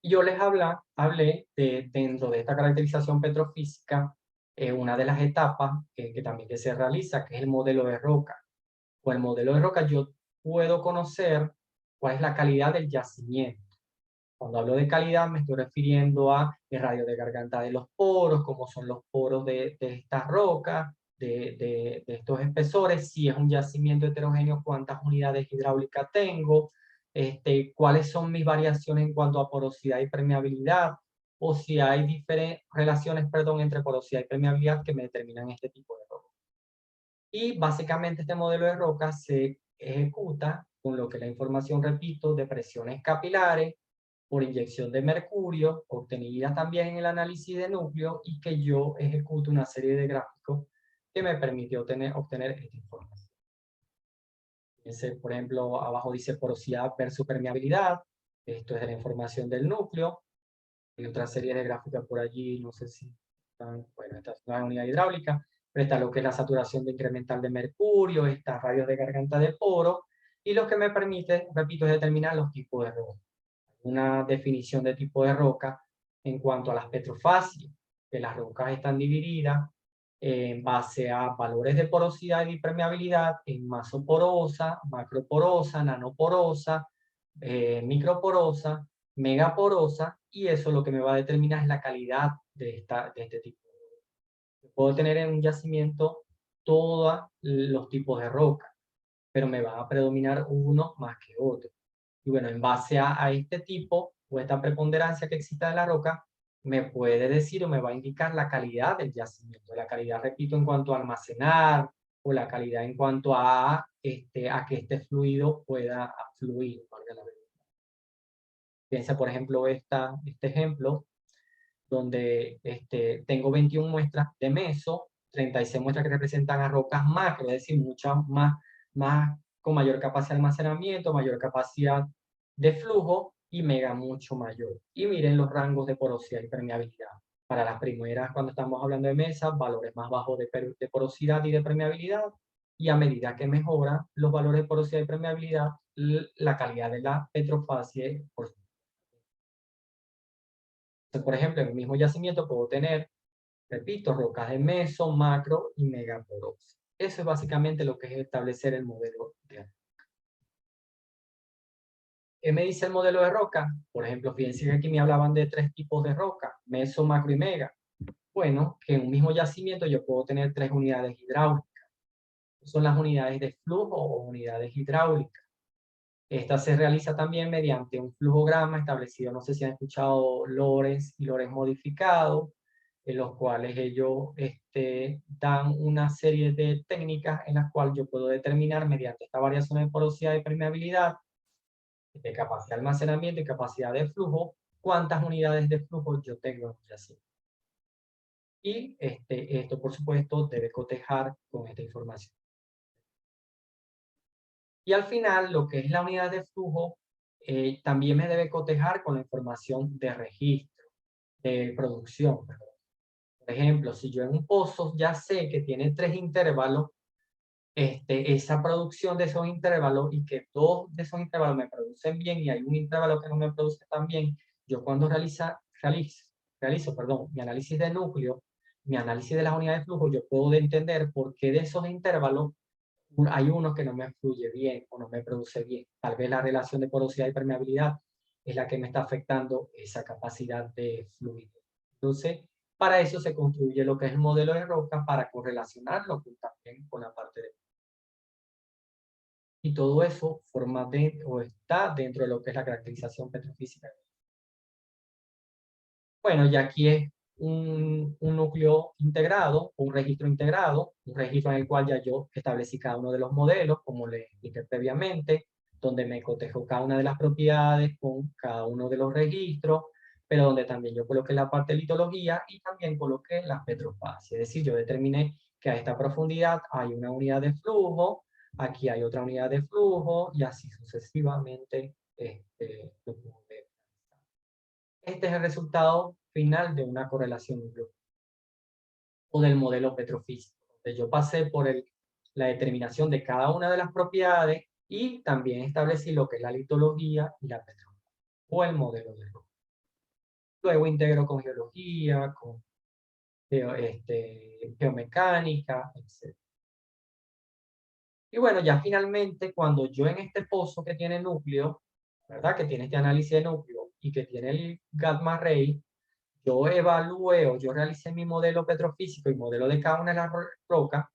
Yo les hablé de, dentro de esta caracterización petrofísica, una de las etapas que también que se realiza, que es el modelo de roca. Con el modelo de roca yo puedo conocer cuál es la calidad del yacimiento. Cuando hablo de calidad me estoy refiriendo a el radio de garganta de los poros, cómo son los poros de estas rocas, de estos espesores, si es un yacimiento heterogéneo, cuántas unidades hidráulicas tengo, cuáles son mis variaciones en cuanto a porosidad y permeabilidad, o si hay diferentes relaciones, perdón, entre porosidad y permeabilidad que me determinan este tipo de roca. Y básicamente este modelo de roca se ejecuta con lo que la información, repito, de presiones capilares, por inyección de mercurio, obtenida también en el análisis de núcleo, y que yo ejecuto una serie de gráficos que me permitió obtener esta información. Por ejemplo, abajo dice porosidad versus permeabilidad. Esto es de la información del núcleo. Hay otra serie de gráficas por allí, no sé si están, bueno, esta es una unidad hidráulica, pero está lo que es la saturación de incremental de mercurio, está radios de garganta de poro, y lo que me permite, repito, es determinar los tipos de roca. Una definición de tipo de roca en cuanto a las petrofacies, que las rocas están divididas en base a valores de porosidad y permeabilidad en masoporosa, macroporosa, nanoporosa, microporosa, megaporosa, y eso lo que me va a determinar es la calidad de este tipo. Puedo tener en un yacimiento todos los tipos de roca, pero me van a predominar uno más que otro. Y bueno, en base a este tipo o esta preponderancia que exista de la roca, me puede decir o me va a indicar la calidad del yacimiento. La calidad, repito, en cuanto a almacenar, o la calidad en cuanto a que este fluido pueda fluir, valga la verdad. Piensa, por ejemplo, este ejemplo, donde tengo 21 muestras de meso, 36 muestras que representan a rocas macro, es decir, muchas más con mayor capacidad de almacenamiento, mayor capacidad de flujo, y mega mucho mayor. Y miren los rangos de porosidad y permeabilidad. Para las primeras, cuando estamos hablando de mesas, valores más bajos de porosidad y de permeabilidad, y a medida que mejora los valores de porosidad y permeabilidad, la calidad de la petrofacie, por ejemplo, en el mismo yacimiento puedo tener, repito, rocas de meso, macro y megaporosa. Eso es básicamente lo que es establecer el modelo de roca. ¿Qué me dice el modelo de roca? Por ejemplo, fíjense que aquí me hablaban de 3 tipos de roca, meso, macro y mega. Bueno, que en un mismo yacimiento yo puedo tener 3 unidades hidráulicas. Son las unidades de flujo o unidades hidráulicas. Esta se realiza también mediante un flujograma establecido, no sé si han escuchado Lorenz y Lorenz modificado, en los cuales ellos dan una serie de técnicas en las cuales yo puedo determinar mediante esta variación de porosidad y permeabilidad, de capacidad de almacenamiento y capacidad de flujo, cuántas unidades de flujo yo tengo en un yacimiento. Y esto, por supuesto, debe cotejar con esta información. Y al final, lo que es la unidad de flujo, también me debe cotejar con la información de registro, de producción. Perdón. Por ejemplo, si yo en un pozo ya sé que tiene 3 intervalos, esa producción de esos intervalos, y que 2 de esos intervalos me producen bien y hay un intervalo que no me produce tan bien, yo cuando realizo, perdón, mi análisis de núcleo, mi análisis de las unidades de flujo, yo puedo entender por qué de esos intervalos hay uno que no me fluye bien o no me produce bien. Tal vez la relación de porosidad y permeabilidad es la que me está afectando esa capacidad de fluidez. Entonces, para eso se construye lo que es el modelo de roca, para correlacionarlo también con la parte de... Y todo eso forma o está dentro de lo que es la caracterización petrofísica. Bueno, ya aquí es un núcleo integrado, un registro integrado, un registro en el cual ya yo establecí cada uno de los modelos, como les expliqué previamente, donde me cotejo cada una de las propiedades con cada uno de los registros, pero donde también yo coloqué la parte de litología y también coloqué las petrofacies. Es decir, yo determiné que a esta profundidad hay una unidad de flujo, aquí hay otra unidad de flujo, y así sucesivamente lo puedo ver. Este es el resultado final de una correlación nuclear o del modelo petrofísico, donde yo pasé por la determinación de cada una de las propiedades y también establecí lo que es la litología y la petrología o el modelo de roca. Luego integro con geología, con geomecánica, etc. Y bueno, ya finalmente, cuando yo en este pozo que tiene núcleo, ¿verdad? Que tiene este análisis de núcleo y que tiene el gamma ray, yo evalué o yo realicé mi modelo petrofísico y modelo de cada una de las rocas,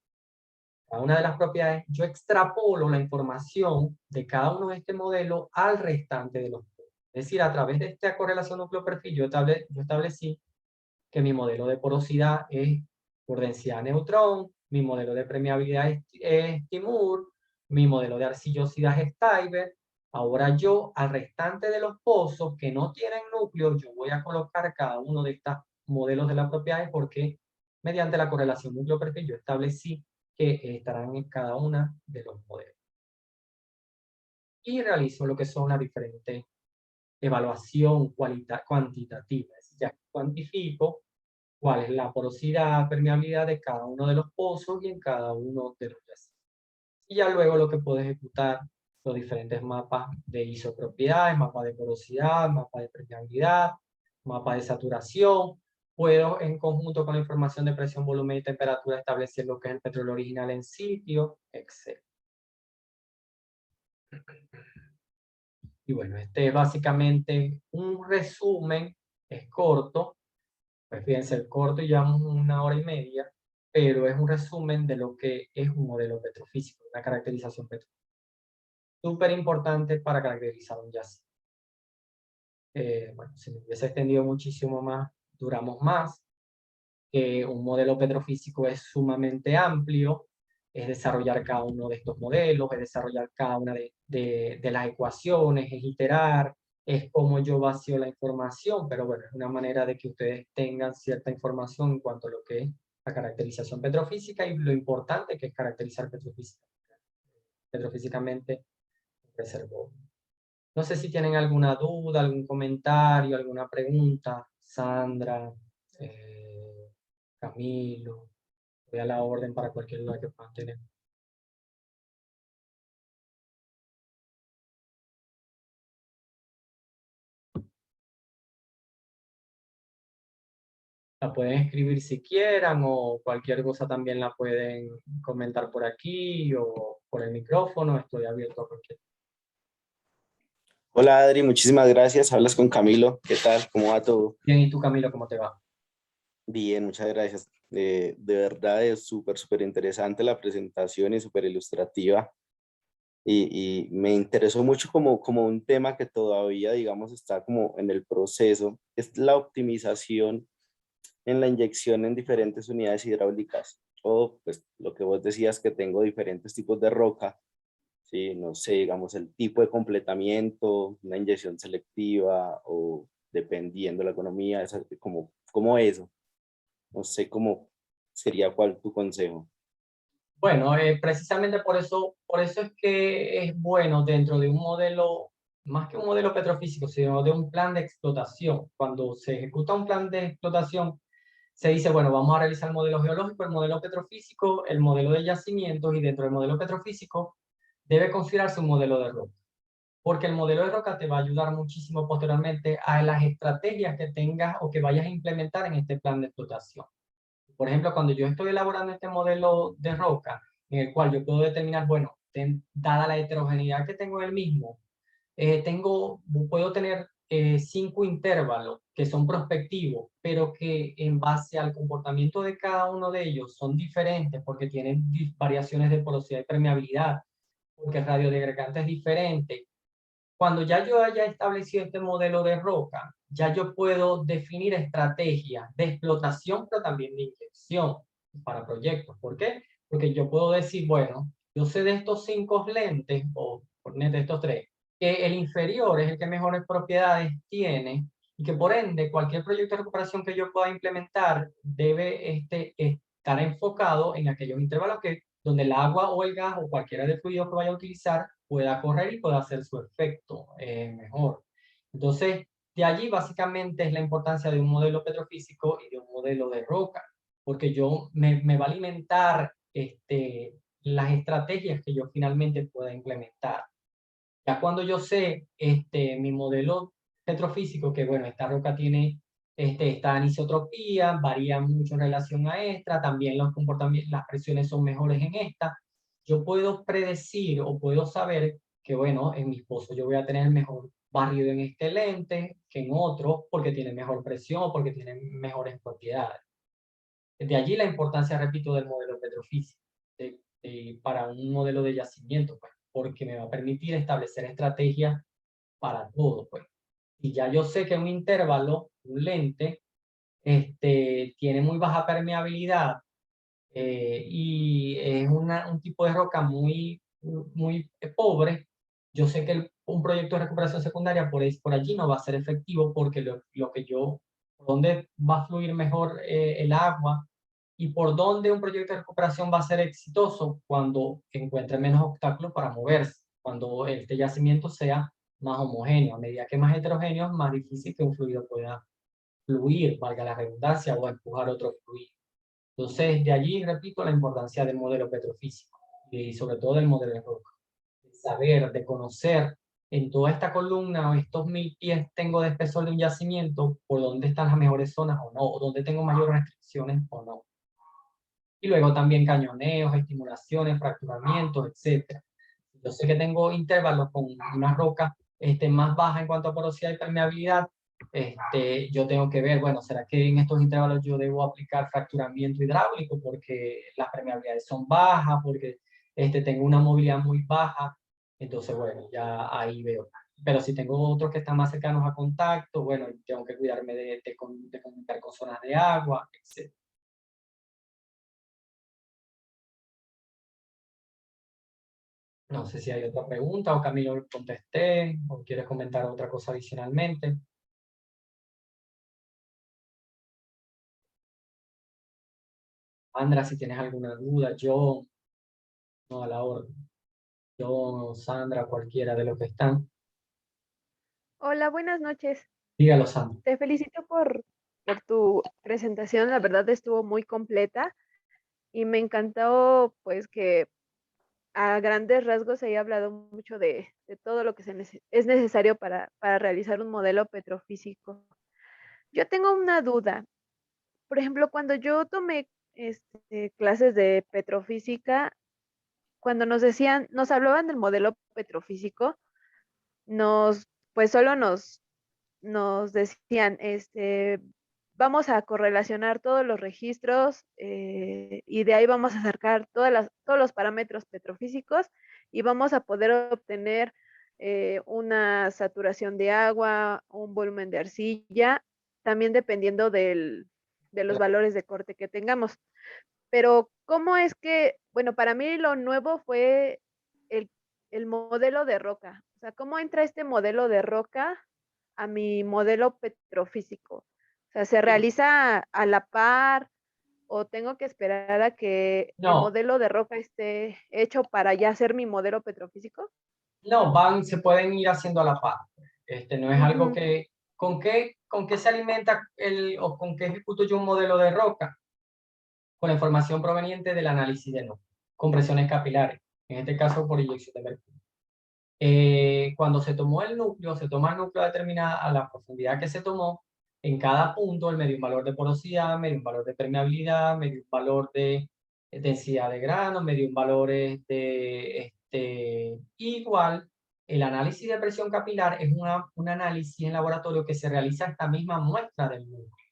cada una de las propiedades, yo extrapolo la información de cada uno de este modelo al restante de los polos. Es decir, a través de esta correlación núcleo-perfil, yo establecí que mi modelo de porosidad es por densidad neutrón, mi modelo de permeabilidad es Timur, mi modelo de arcillosidad es Steiber. Ahora yo, al restante de los pozos que no tienen núcleo, yo voy a colocar cada uno de estos modelos de las propiedades porque mediante la correlación núcleo-perfil yo establecí que estarán en cada una de los modelos. Y realizo lo que son las diferentes evaluación cuantitativa. Ya cuantifico cuál es la porosidad, permeabilidad de cada uno de los pozos y en cada uno de los yacimientos. Y ya luego lo que puedo ejecutar los diferentes mapas de isopropiedades, mapa de porosidad, mapa de permeabilidad, mapa de saturación. Puedo en conjunto con la información de presión, volumen y temperatura establecer lo que es el petróleo original en sitio, etc. Y bueno, este es básicamente un resumen, es corto, pues fíjense, el corto llevamos 1 hora y media, pero es un resumen de lo que es un modelo petrofísico, una caracterización petrofísica. Súper importante para caracterizar un yacimiento. Bueno, si me hubiese extendido muchísimo más, duramos más. Un modelo petrofísico es sumamente amplio, es desarrollar cada uno de estos modelos, es desarrollar cada una de las ecuaciones, es iterar, es como yo vacío la información, pero bueno, es una manera de que ustedes tengan cierta información en cuanto a lo que es la caracterización petrofísica y lo importante que es caracterizar petrofísicamente un reservorio. No sé si tienen alguna duda, algún comentario, alguna pregunta. Sandra, Camilo, voy a la orden para cualquier duda que puedan tener. La pueden escribir si quieran o cualquier cosa también la pueden comentar por aquí o por el micrófono. Estoy abierto a cualquier. Hola Adri, muchísimas gracias. Hablas con Camilo. ¿Qué tal? ¿Cómo va todo? Bien, ¿y tú, Camilo, cómo te va? Bien, muchas gracias. De verdad es súper interesante la presentación y súper ilustrativa. Y me interesó mucho como un tema que todavía, digamos, está como en el proceso. Es la optimización en la inyección en diferentes unidades hidráulicas. O pues lo que vos decías que tengo diferentes tipos de roca. Sí, no sé, digamos, el tipo de completamiento, una inyección selectiva o dependiendo de la economía, como eso. No sé cómo sería cuál tu consejo. Bueno, precisamente por eso es que es bueno dentro de un modelo, más que un modelo petrofísico, sino de un plan de explotación. Cuando se ejecuta un plan de explotación, se dice, bueno, vamos a realizar el modelo geológico, el modelo petrofísico, el modelo de yacimientos y dentro del modelo petrofísico debe considerarse un modelo de roca. Porque el modelo de roca te va a ayudar muchísimo posteriormente a las estrategias que tengas o que vayas a implementar en este plan de explotación. Por ejemplo, cuando yo estoy elaborando este modelo de roca, en el cual yo puedo determinar, bueno, dada la heterogeneidad que tengo en el mismo, puedo tener 5 intervalos que son prospectivos, pero que en base al comportamiento de cada uno de ellos son diferentes porque tienen variaciones de porosidad y permeabilidad, porque el radiodegradante es diferente. Cuando ya yo haya establecido este modelo de roca, ya yo puedo definir estrategias de explotación, pero también de inyección para proyectos. ¿Por qué? Porque yo puedo decir, bueno, yo sé de estos 5 lentes, o de estos 3, que el inferior es el que mejores propiedades tiene y que por ende cualquier proyecto de recuperación que yo pueda implementar debe estar enfocado en aquellos intervalos donde el agua o el gas o cualquiera de fluidos que vaya a utilizar pueda correr y pueda hacer su efecto mejor. Entonces, de allí básicamente es la importancia de un modelo petrofísico y de un modelo de roca, porque me va a alimentar las estrategias que yo finalmente pueda implementar. Ya cuando yo sé mi modelo petrofísico, que bueno, esta roca tiene esta anisotropía, varía mucho en relación a esta, también los comportamientos, las presiones son mejores en esta. Yo puedo predecir o puedo saber que, bueno, en mi pozo yo voy a tener mejor barrido en este lente que en otro, porque tiene mejor presión, porque tiene mejores propiedades. De allí la importancia, repito, del modelo petrofísico para un modelo de yacimiento, pues, porque me va a permitir establecer estrategias para todo, pues. Y ya yo sé que un intervalo, un lente, tiene muy baja permeabilidad y es un tipo de roca muy pobre. Yo sé que un proyecto de recuperación secundaria por allí no va a ser efectivo porque por dónde va a fluir mejor el agua y por dónde un proyecto de recuperación va a ser exitoso cuando encuentre menos obstáculos para moverse, cuando este yacimiento sea más homogéneo. A medida que más heterogéneo, es más difícil que un fluido pueda fluir, valga la redundancia, o empujar otro fluido. Entonces, de allí, repito, la importancia del modelo petrofísico y sobre todo del modelo de roca. De saber, de conocer en toda esta columna o estos 1000 pies tengo de espesor de un yacimiento, por dónde están las mejores zonas o no, o dónde tengo mayores restricciones o no. Y luego también cañoneos, estimulaciones, fracturamientos, etc. Yo sé que tengo intervalos con una roca más baja en cuanto a porosidad y permeabilidad. Yo tengo que ver, bueno, ¿será que en estos intervalos yo debo aplicar fracturamiento hidráulico porque las permeabilidades son bajas, porque tengo una movilidad muy baja? Entonces, bueno, ya ahí veo. Pero si tengo otros que están más cercanos a contacto, bueno, tengo que cuidarme de comunicar con zonas de agua, etc. No sé si hay otra pregunta o Camilo contesté o quieres comentar otra cosa adicionalmente. Andra, si tienes alguna duda, yo, no a la orden. Yo, Sandra, cualquiera de los que están. Hola, buenas noches. Dígalo, Sandra. Te felicito por tu presentación, la verdad estuvo muy completa y me encantó pues que a grandes rasgos se haya hablado mucho de todo lo que es necesario para realizar un modelo petrofísico. Yo tengo una duda. Por ejemplo, cuando yo tomé clases de petrofísica, cuando nos hablaban del modelo petrofísico, pues solo nos decían, vamos a correlacionar todos los registros y de ahí vamos a sacar todos los parámetros petrofísicos y vamos a poder obtener una saturación de agua, un volumen de arcilla, también dependiendo de los valores de corte que tengamos. Pero, ¿cómo es que, bueno, para mí lo nuevo fue el, el modelo de roca? O sea, ¿cómo entra este modelo de roca a mi modelo petrofísico? O sea, ¿se realiza a la par o tengo que esperar a que el No, modelo de roca esté hecho para ya hacer mi modelo petrofísico? no, se pueden ir haciendo a la par. No es algo Ujú. que, ¿con qué se alimenta o con qué ejecuto yo un modelo de roca? Con la información proveniente del análisis de núcleo, con presiones capilares, en este caso por inyección de mercurio. Cuando se tomó el núcleo, se toma el núcleo determinada a la profundidad que se tomó. En cada punto, el medio un valor de porosidad, medio un valor de permeabilidad, medio un valor de densidad de grano, medio un valor igual. El análisis de presión capilar es un análisis en laboratorio que se realiza esta misma muestra del núcleo,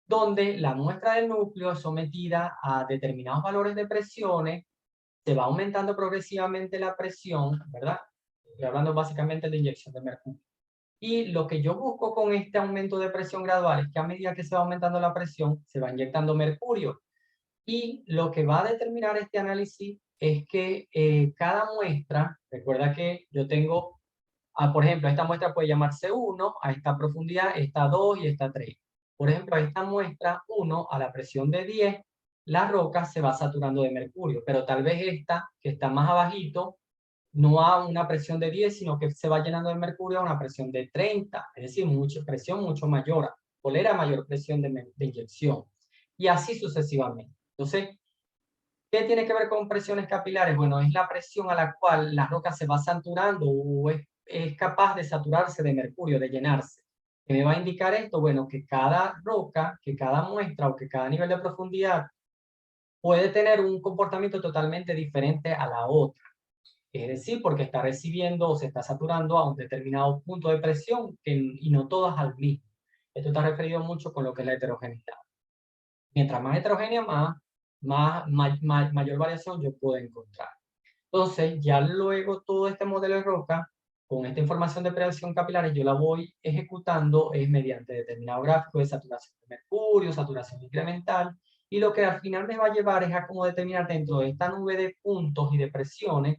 donde la muestra del núcleo es sometida a determinados valores de presiones, se va aumentando progresivamente la presión, ¿verdad? Estoy hablando básicamente de inyección de mercurio. Y lo que yo busco con este aumento de presión gradual es que a medida que se va aumentando la presión, se va inyectando mercurio. Y lo que va a determinar este análisis es que cada muestra, recuerda que yo tengo, por ejemplo, esta muestra puede llamarse 1, a esta profundidad, esta 2 y esta 3. Por ejemplo, a esta muestra 1, a la presión de 10, la roca se va saturando de mercurio, pero tal vez esta, que está más abajito, no a una presión de 10, sino que se va llenando de mercurio a una presión de 30, es decir, mucha presión mucho mayor, tolera mayor presión de inyección, y así sucesivamente. Entonces, ¿qué tiene que ver con presiones capilares? Bueno, es la presión a la cual la roca se va saturando o es capaz de saturarse de mercurio, de llenarse. ¿Qué me va a indicar esto? Bueno, que cada roca, que cada muestra o que cada nivel de profundidad puede tener un comportamiento totalmente diferente a la otra. Es decir, porque está recibiendo o se está saturando a un determinado punto de presión y no todas al mismo. Esto está referido mucho con lo que es la heterogeneidad. Mientras más heterogénea, mayor variación yo puedo encontrar. Entonces, ya luego todo este modelo de roca, con esta información de predicción capilares, yo la voy ejecutando mediante determinado gráfico de saturación de mercurio, saturación incremental, y lo que al final me va a llevar es a cómo determinar dentro de esta nube de puntos y de presiones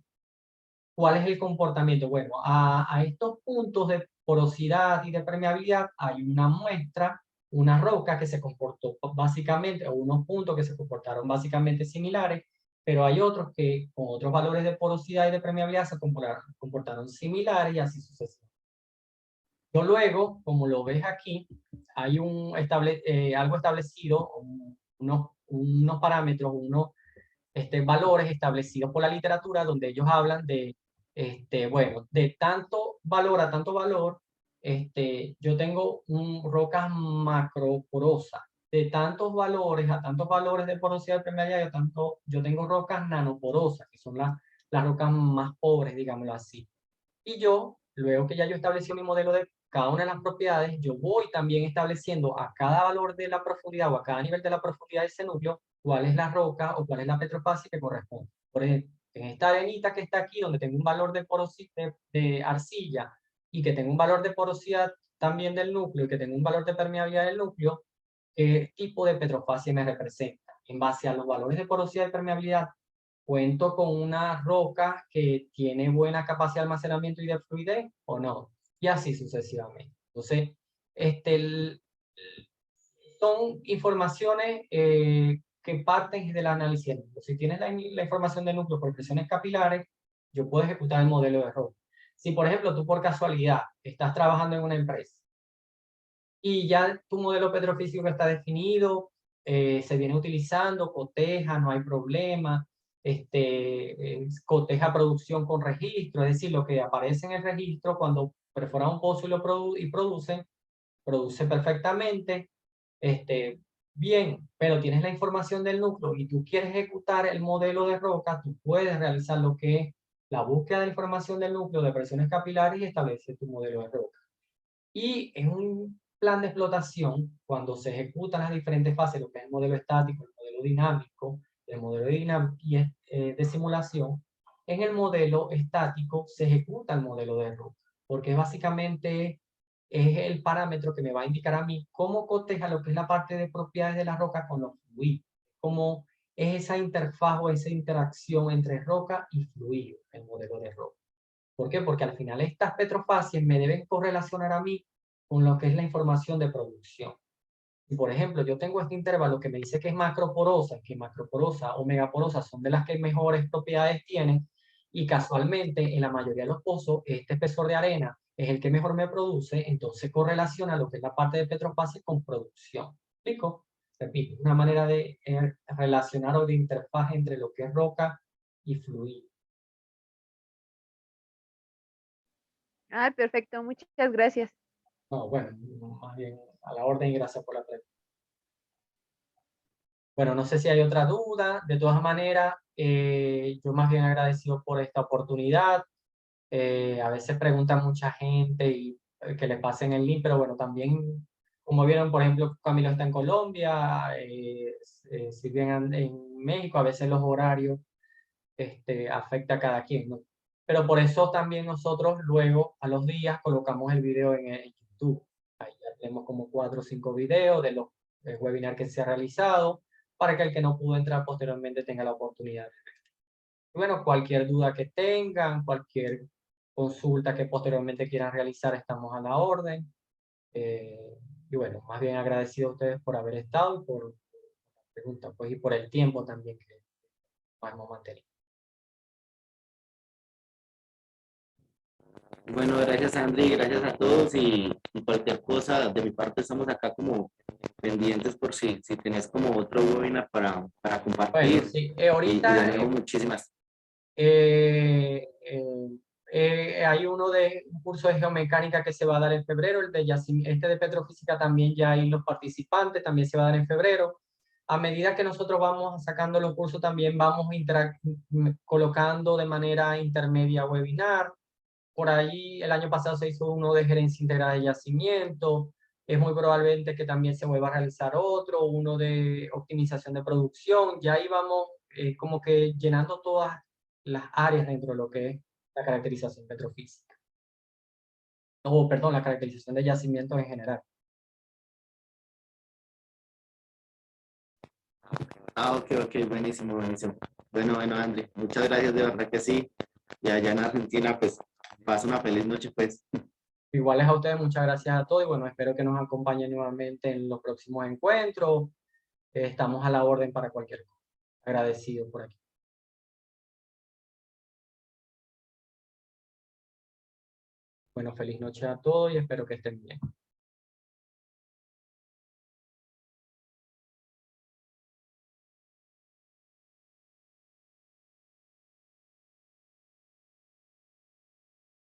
cuál es el comportamiento. Bueno, a estos puntos de porosidad y de permeabilidad hay una muestra, una roca que se comportó básicamente, o unos puntos que se comportaron básicamente similares, pero hay otros que con otros valores de porosidad y de permeabilidad se comportaron similares y así sucesivamente. Yo luego, como lo ves aquí, hay algo establecido, unos parámetros, unos valores establecidos por la literatura donde ellos hablan de, bueno, de tanto valor a tanto valor, yo tengo rocas macroporosas. De tantos valores a tantos valores de porosidad de permeabilidad, yo tengo rocas nanoporosas, que son las rocas más pobres, digámoslo así. Y yo, luego que ya yo establecí mi modelo de cada una de las propiedades, yo voy también estableciendo a cada valor de la profundidad o a cada nivel de la profundidad de ese núcleo, cuál es la roca o cuál es la petrofase que corresponde. Por ejemplo, en esta arenita que está aquí, donde tengo un valor de porosidad de arcilla y que tengo un valor de porosidad también del núcleo y que tengo un valor de permeabilidad del núcleo, ¿qué tipo de petrofase me representa? En base a los valores de porosidad y permeabilidad, ¿cuento con una roca que tiene buena capacidad de almacenamiento y de fluidez o no? Y así sucesivamente. Entonces, son informaciones que parten del análisis del núcleo. Si tienes la información del núcleo por presiones capilares, yo puedo ejecutar el modelo de roca. Si, por ejemplo, tú por casualidad estás trabajando en una empresa y ya tu modelo petrofísico está definido, se viene utilizando, coteja, no hay problema, coteja producción con registro, es decir, lo que aparece en el registro cuando perfora un pozo y produce perfectamente, bien, pero tienes la información del núcleo y tú quieres ejecutar el modelo de roca, tú puedes realizar lo que es la búsqueda de información del núcleo de presiones capilares y establecer tu modelo de roca. Y en un plan de explotación, cuando se ejecutan las diferentes fases, lo que es el modelo estático, el modelo dinámico, el modelo de simulación, en el modelo estático se ejecuta el modelo de roca, porque básicamente es el parámetro que me va a indicar a mí cómo coteja lo que es la parte de propiedades de la roca con los fluidos, cómo es esa interfaz o esa interacción entre roca y fluido, el modelo de roca. ¿Por qué? Porque al final estas petrofases me deben correlacionar a mí con lo que es la información de producción. Y por ejemplo, yo tengo este intervalo que me dice que es macroporosa, que macroporosa o megaporosa son de las que mejores propiedades tienen, y casualmente en la mayoría de los pozos este espesor de arena es el que mejor me produce, entonces correlaciona lo que es la parte de petrofase con producción. ¿Me explico? Repito, una manera de relacionar o de interfaz entre lo que es roca y fluido. Ah, perfecto, muchas gracias. No, bueno, más bien a la orden y gracias por la pregunta. Bueno, no sé si hay otra duda. De todas maneras, yo más bien agradecido por esta oportunidad. A veces pregunta mucha gente y que les pasen el link, pero bueno, también, como vieron, por ejemplo, Camilo está en Colombia, Silvia en México, a veces los horarios afecta a cada quien, ¿no? Pero por eso también nosotros luego, a los días, colocamos el video en YouTube. Ahí ya tenemos como 4 o 5 videos de los webinars que se ha realizado, para que el que no pudo entrar posteriormente tenga la oportunidad de ver. Y bueno, cualquier duda que tengan, cualquier consulta que posteriormente quieran realizar, estamos a la orden. Y bueno, más bien agradecido a ustedes por haber estado y por la pregunta, pues, y por el tiempo también que hemos mantenido. Bueno, gracias Andri, gracias a todos y cualquier cosa de mi parte estamos acá como pendientes por si tenés como otro webinar para compartir. Bueno, sí, Y ahorita de nuevo muchísimas. eh, hay un curso de geomecánica que se va a dar en febrero, este de petrofísica también ya hay los participantes, también se va a dar en febrero. A medida que nosotros vamos sacando los cursos, también vamos colocando de manera intermedia webinar. Por ahí el año pasado se hizo uno de gerencia integrada de yacimiento. Es muy probablemente que también se vuelva a realizar otro, uno de optimización de producción. Ya ahí vamos como que llenando todas las áreas dentro de lo que es la caracterización petrofísica. Perdón, la caracterización de yacimientos en general. Ok, buenísimo, buenísimo. Bueno, André, muchas gracias, de verdad que sí. Y allá en Argentina, pues, pasa una feliz noche, pues. Iguales a ustedes, muchas gracias a todos y bueno, espero que nos acompañen nuevamente en los próximos encuentros. Estamos a la orden para cualquier cosa. Agradecido por aquí. Bueno, feliz noche a todos y espero que estén bien.